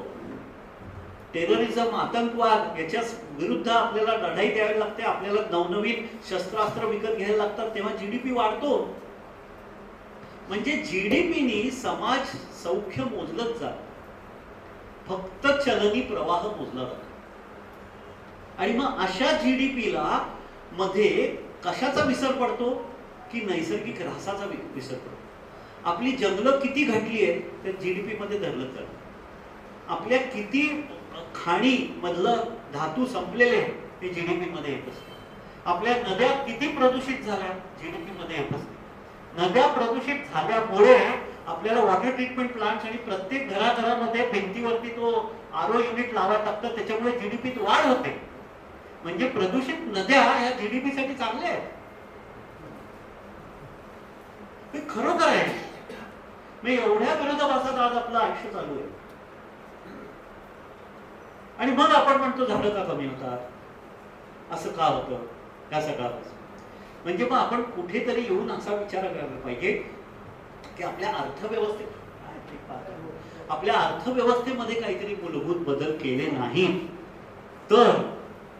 टेररिझम, आतंकवाद याच्या विरुद्ध आपल्याला लढाई द्यावी लागते, आपल्याला नवनवीन शस्त्रास्त्र विकत घ्यायला लागतात, तेव्हा जीडीपी वाढतो. म्हणजे जीडीपीनी समाज सौख्य मोजलंच जात, फक्त चलनी प्रवाह मोजला जातो. आणि मग अशा जीडीपीला मध्ये कशाचा विसर पडतो की नैसर्गिक ऱ्हासाचा विसर पडतो. आपली जंगलं किती घटली आहेत तर जीडीपी मध्ये धरलं जातं. आपल्या किती खाणी मधलं धातू संपलेले ते जीडीपी मध्ये येत असते. आपल्या नद्या किती प्रदूषित झाल्या जीडीपी मध्ये येत असते. नद्या प्रदूषित झाल्यामुळे आपल्या आपल्याला वॉटर ट्रीटमेंट प्लांट आणि प्रत्येक घराघरामध्ये भिंतीवरती तो आरओ युनिट लावायला लागतं, त्याच्यामुळे जीडीपीत वाढ होते. म्हणजे प्रदूषित नद्या ह्या जीडीपी साठी चांगल्या आहेत. हे खरोखर आहे. मी एवढ्या विरोधाभासात आज आपलं आयुष्य चालू आहे. आणि मग आपण म्हणतो झाडं का कमी होतात, असं का होतं, कसं का होतं. म्हणजे मग आपण कुठेतरी येऊन असा विचार करायला पाहिजे की आपल्या अर्थव्यवस्थेमध्ये काहीतरी मूलभूत बदल केले नाही तर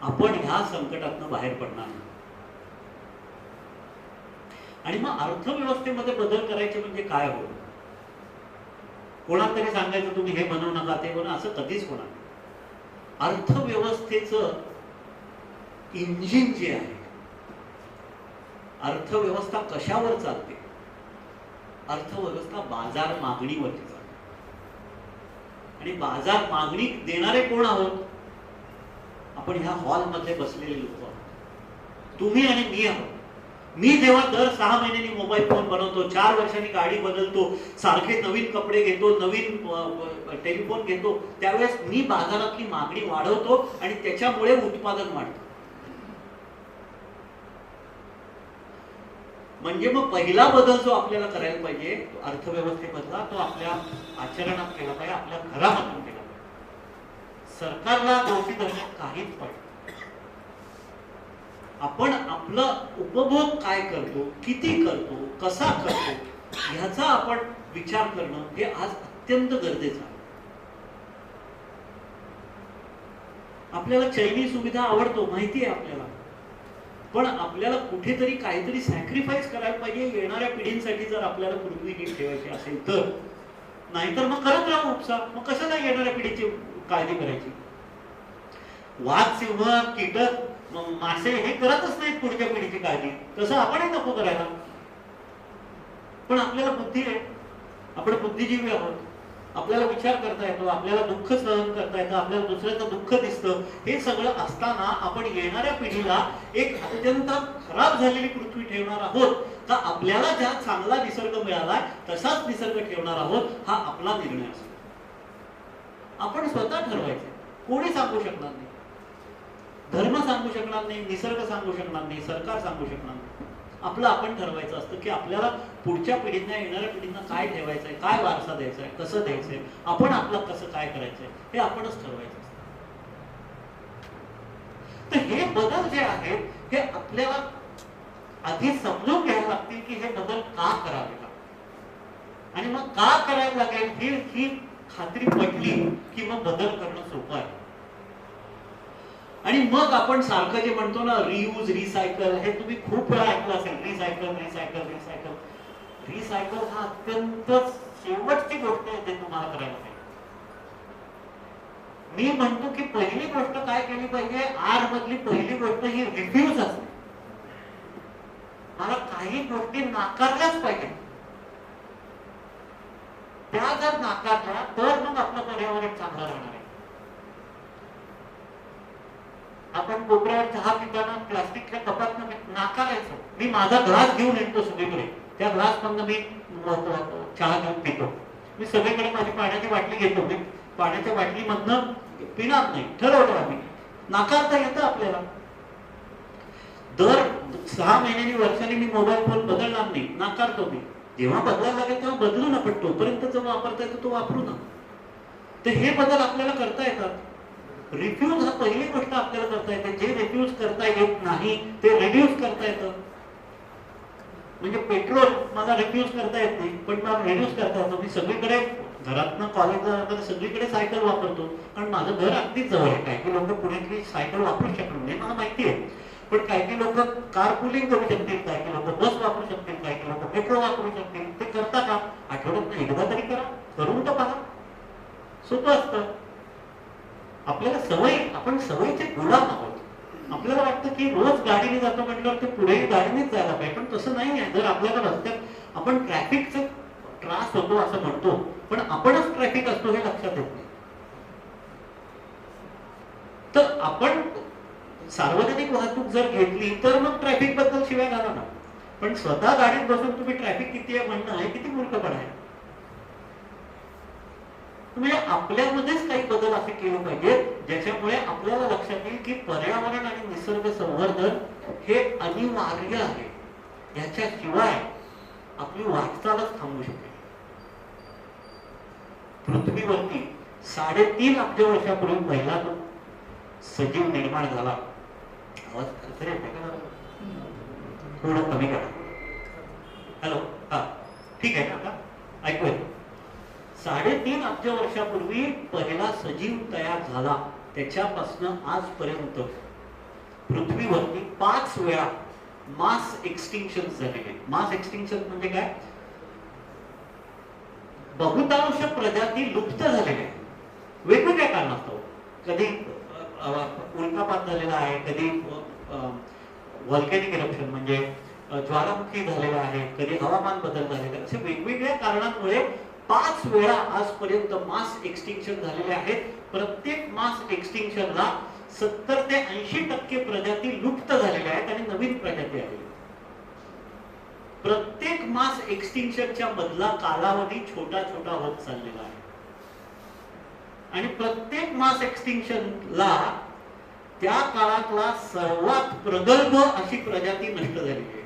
आपण ह्या संकटातून बाहेर पडणार नाही. आणि मग अर्थव्यवस्थेमध्ये बदल करायचे म्हणजे काय होईल. कोणाला तरी सांगायचं तुम्ही हे बनवू नका ते बनवू, असं कधीच होणार. अर्थव्यवस्थेचं इंजिन जे आहे, अर्थव्यवस्था कशावर चालते, अर्थव्यवस्था बाजार मागणीवरती चालते. आणि बाजार मागणी देणारे कोण आहोत, आपण ह्या हॉलमध्ये बसलेले लोक आहोत, तुम्ही आणि मी आहोत. मी जेव्हा दर 6 महिन्यांनी मोबाईल फोन बनवतो, 4 वर्षांनी गाडी बदलतो, सारखे नवीन कपडे घेतो, नवीन टेलिफोन घेतो, त्यावेळेस मी बाजारातली मागणी वाढवतो आणि त्याच्यामुळे उत्पादन वाढतं. म्हणजे मग पहिला बदल जो आपल्याला करायला पाहिजे अर्थव्यवस्थेमधला, तो आपल्या आचरणात केला पाहिजे, आपल्या घरामधून केला पाहिजे. सरकारला दोषी धरण्यात काहीच पाहिजे. आपण आपलं उपभोग काय करतो, किती करतो, कसा करतो, ह्याचा आपण विचार करणं हे आज अत्यंत गरजेचं आहे. आपल्याला चैनी सुविधा आवडतो, माहिती आहे आपल्याला, पण आपल्याला कुठेतरी काहीतरी सॅक्रिफाईस करायला पाहिजे येणाऱ्या पिढींसाठी. जर आपल्याला पृथ्वी नीट ठेवायची असेल तर, नाहीतर मग करत राहू उपसा. मग कशाला येणाऱ्या पिढीची काळजी करायची. वाघ, सिंह, कीटक, मासे हे करतच नाहीत पुढच्या पिढीची काळजी, तसं आपणही नको करायला. पण आपल्याला बुद्धी आहे, आपण बुद्धिजीवी आहोत, आपल्याला विचार करता येतो, आपल्याला दुःख सहन करता येतं, आपल्याला दुसऱ्याचं दुःख दिसतं. हे सगळं असताना आपण येणाऱ्या पिढीला एक अत्यंत खराब झालेली पृथ्वी ठेवणार आहोत का आपल्याला ज्या चांगला निसर्ग मिळालाय तसाच निसर्ग ठेवणार आहोत, हा आपला निर्णय असतो. आपण स्वतः ठरवायचं, कोणी सांगू शकणार नाही. धर्म सांगू शकणार नाही, निसर्ग सांगू शकणार नाही, सरकार सांगू शकणार नाही. आपलं आपण ठरवायचं असतं की आपल्याला पुढच्या पिढींना, येणाऱ्या पिढींना काय ठेवायचंय, काय वारसा द्यायचा आहे, कसं द्यायचंय, आपण आपलं कसं काय करायचंय हे आपणच ठरवायचं असतं. तर हे बदल जे आहेत हे आपल्याला आधी समजून घ्यायला लागतील की हे बदल का करावे लागतील. आणि मग का करायला लागेल ही खात्री पटली की मग बदल करणं सोपं आहे. आणि मग आपण सारखं जे म्हणतो ना रियूज, रिसायकल, हे तुम्ही खूप वेळा ऐकलं असेल. रिसायकल रिसायकल रिसायकल रिसायकल हा अत्यंत शेवटची गोष्ट आहे ते तुम्हाला करायला पाहिजे. मी म्हणतो की पहिली गोष्ट काय केली पाहिजे, आर मधली पहिली गोष्ट ही रिफ्यूज असते. मला काही गोष्टी नाकारल्याच पाहिजे. त्या जर नाकारल्या तर मग आपलं पर्यावरण चांगलं राहणार आहे. आपण कोपऱ्यावर चहा पिताना प्लास्टिकच्या कपात नाकारायचो. मी माझा ग्लास घेऊन येतो सगळीकडे, त्या ग्लास मधून मी चहा घेऊन पितो. मी सगळीकडे माझी पाण्याची बाटली घेतो, मी पाण्याच्या बाटलीमधनं पिणार नाही, ठरवलं आम्ही. नाकारता येतं आपल्याला. दर 6 महिन्यांनी, वर्षांनी मी मोबाईल फोन बदलणार नाही, नाकारतो मी. जेव्हा बदलायला लागेल तेव्हा बदलू ना, पण तोपर्यंत जो वापरता येतो तो वापरू ना. तर हे बदल आपल्याला करता येतात. रिफ्यूज हा पहिली गोष्ट आपल्याला करता येते. जे रिफ्यूज करता येत नाही ते रिड्यूस करता येतं. म्हणजे पेट्रोल मला रिफ्यूज करता येत नाही, पण मला रिड्यूस करता येतं. मी सगळीकडे, घरातनं कॉलेजला सगळीकडे सायकल वापरतो, कारण माझं घर अगदीच जवळ आहे. काही लोक पुण्यातली सायकल वापरू शकणार नाही, मला माहिती आहे. पण काही लोक कार पुलिंग करू शकतील, काही लोक बस वापरू शकतील, काही लोक पेट्रोल वापरू शकतील. ते करता का? आठवड्यात एकदा तरी करा, करून तर पहा. सोपं असतं. आपल्याला सवय, आपण सवयीचे गुलाम आहोत. आपल्याला वाटतं की रोज गाडीने जातो म्हटल्यावर ते पुढे गाडीनेच जायला पाहिजे, पण तसं नाही आहे. जर आपल्याला रस्त्यात आपण ट्रॅफिकचा त्रास होतो असं म्हणतो, पण आपणच ट्रॅफिक असतो हे लक्षात येत नाही. तर आपण सार्वजनिक वाहतूक जर घेतली तर मग ट्रॅफिक बद्दल शिवाय घाला ना, पण स्वतः गाडीत बसून तुम्ही ट्रॅफिक किती आहे म्हणणं आहे किती मूर्खपणा आहे. म्हणजे आपल्यामध्येच काही बदल असे केले पाहिजेत ज्याच्यामुळे आपल्याला लक्षात येईल की पर्यावरण आणि निसर्ग संवर्धन हे अनिवार्य आहे. याच्याशिवाय आपली वाटचालच थांबू शकेल. पृथ्वीवरती 3.5 अब्ज वर्षापूर्वी पहिला सजीव निर्माण झाला. आवाज खरखर येतोय का? थोडं कमी करा. हॅलो, हा ठीक आहे ना? आता ऐकू येतं. 3.5 अब्ज वर्षापूर्वी पहिला सजीव तयार झाला. त्याच्यापासून आजपर्यंत पृथ्वीवरती 5 वेळा मास एक्सटिंक्शन झालेले. मास एक्सटिंक्शन म्हणजे काय? बहुतांश प्रजाती लुप्त झालेल्या वेगवेगळ्या कारणास्तव. कधी उल्कापात झालेला आहे, कधी व्हॉल्कॅनिक इरप्शन म्हणजे ज्वालामुखी झालेला आहे, कधी हवामान बदल झालेला, असे वेगवेगळ्या कारणांमुळे 5 वेळा आजपर्यंत मास एक्सटिंक्शन झालेले आहेत. प्रत्येक मास एक्सटिंक्शनला 70 ते 80% प्रजाती लुप्त झालेल्या आहेत आणि नवीन प्रजाती आलेल्या. प्रत्येक मास एक्सटिंक्शनच्या मधला कालावधी छोटा छोटा होत चाललेला आहे आणि प्रत्येक मास एक्सटिंक्शनला त्या काळातला सर्वात प्रगल्भ अशी प्रजाती नष्ट झालेली आहे.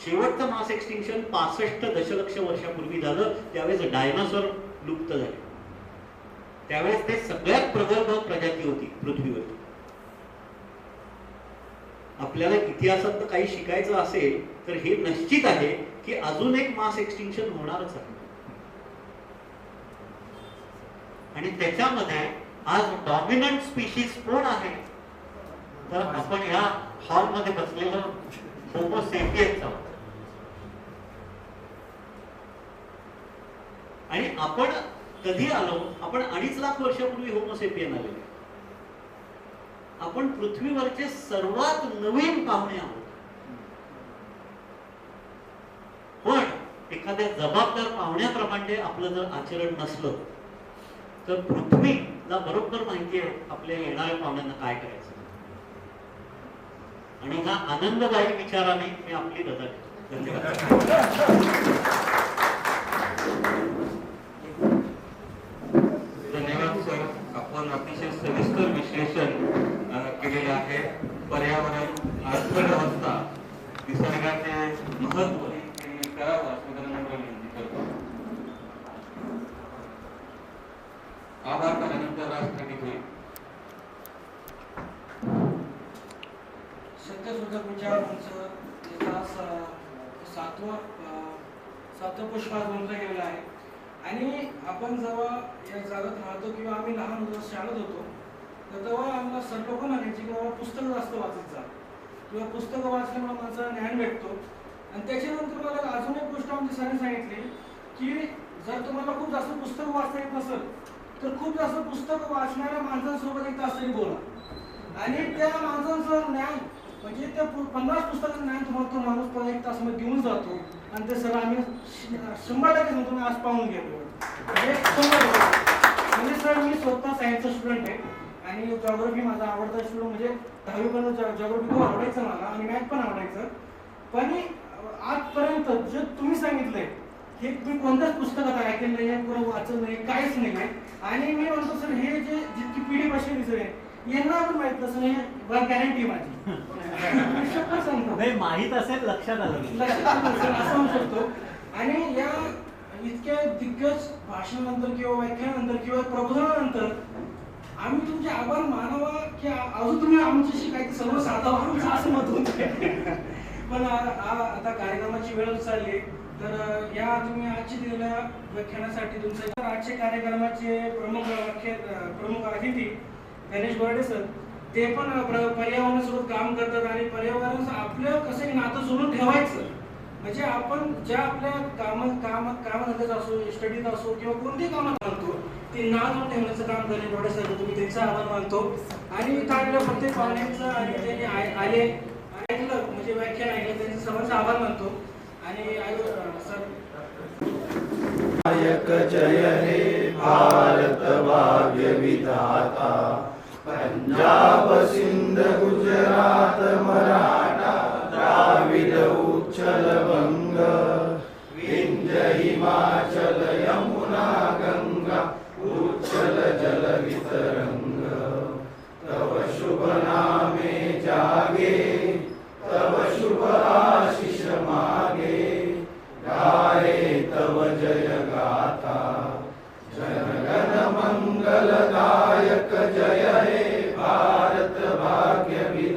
शेवटचं मास एक्सटिंक्शन 65 दशलक्ष वर्षापूर्वी झालं. त्यावेळेस डायनासोर लुप्त झाले. त्यावेळेस ते सगळ्यात प्रगल्भ प्रजाती होती पृथ्वीवरती. आपल्याला इतिहासात काही शिकायचं असेल तर हे निश्चित आहे की अजून एक मास एक्सटिंक्शन होणारच आहे. आणि त्याच्यामध्ये आज डॉमिनंट स्पीशीज कोण आहे? तर आपण या हॉलमध्ये बसलेलो होमो सेपियन्स आहोत. आणि आपण कधी आलो? आपण 2.5 लाख वर्षापूर्वी होमो सेपियन आलेले. आपण पृथ्वीवरचे सर्वात नवीन पाहुणे आहोत. पण एखाद्या जबाबदार पाहुण्याप्रमाणे आपलं जर आचरण नसलं तर पृथ्वीला बरोबर माहिती आहे आपल्या येणाऱ्या पाहुण्यांना काय करायचं. आणि ह्या आनंददायी विचाराने मी आपली रजा घेतो. धन्यवाद सर. आपण अतिशय सविस्तर विश्लेषण केलेलं आहे. पर्यावरण, अर्थव्यवस्था, निसर्गाचे महत्व हे करावं असं नम्र विनंती करतो. आभार केल्यानंतर राष्ट्रगीत होईल. सत्यशोधक विचार मंच याचा 7वं पुष्प आज गुंतलं गेलेलं आहे. आणि आपण जेव्हा या जगात राहतो किंवा आम्ही लहान होतो, शाळेत होतो, तर तेव्हा आम्हाला सर लोक म्हणायचे की बाबा पुस्तकं जास्त वाचत जा किंवा पुस्तकं वाचल्यामुळे माणसाला ज्ञान भेटतो. आणि त्याच्यानंतर मला अजून एक गोष्ट आमच्या सरांनी सांगितली की जर तुम्हाला खूप जास्त पुस्तकं वाचता येत नसेल तर खूप जास्त पुस्तकं वाचणाऱ्या माणसांसोबत 1 तास तरी बोला. आणि त्या माणसांचं ज्ञान म्हणजे त्या 50 पुस्तकांचं ज्ञान तुम्हाला तो माणूस 1 तासामध्ये घेऊन जातो. आणि ते सर आम्ही 100% म्हणतो मी आज पाहून गेलो. म्हणजे सर मी स्वतः सायन्सचा स्टुडंट आहे आणि जॉग्राफी माझा आवडता स्टुडंट. म्हणजे 10वी पर्यंत जॉग्राफी खूप आवडायचं मला आणि मॅथ पण आवडायचं. पण आजपर्यंत जे तुम्ही सांगितलंय हे मी कोणत्याच पुस्तकात ऐकलं नाही, पुढे वाचलं नाही, काहीच नाही. आणि मी म्हणतो सर हे जे जितकी पिढी बसलेली सर यांना पण माहित नसेल, हे गॅरंटी माझी. सांगतो माहित असेल, लक्षात आलं असं म्हणू शकतो. आणि या इतक्या दिग्गज भाषणानंतर किंवा व्याख्यानानंतर किंवा प्रबोधनानंतर आम्ही तुमचे आभार मानावा की अजून तुम्ही आमच्याशी काही संवाद साधावा आमचं असं मत होतं. पण आता कार्यक्रमाची वेळ चालली तर या तुम्ही आजची दिलेल्या व्याख्यानासाठी तुमचं आजचे कार्यक्रमाचे प्रमुख अतिथी गणेश बोर्डे सर ते पण पर्यावरणासोबत काम करतात आणि पर्यावरण आपलं कसं नातं जोडून ठेवायचं. म्हणजे आपण ज्या आपल्या कामात असो, स्टडीत असो किंवा कोणती कामात मानतो ते नाव ठेवण्याचं काम गणेश बोर्डे सर, तुम्ही त्यांचा आभार मानतो. आणि इथं आलेल्या प्रत्येक पाहुण्यांचं आणि त्यांनी आले ऐकलं म्हणजे व्याख्यान ऐकलं त्यांचा सर्वांचा आभार मानतो. आणि सर नायक जय हे भारत भाग्य विधाता, पंजाब सिंध गुजरात मराठा द्राविड उच्चल बंग, विंध्य हिमाचल यमुना जय गाथा जनगण मंगलदायक जय हे भारत भाग्य विधाता।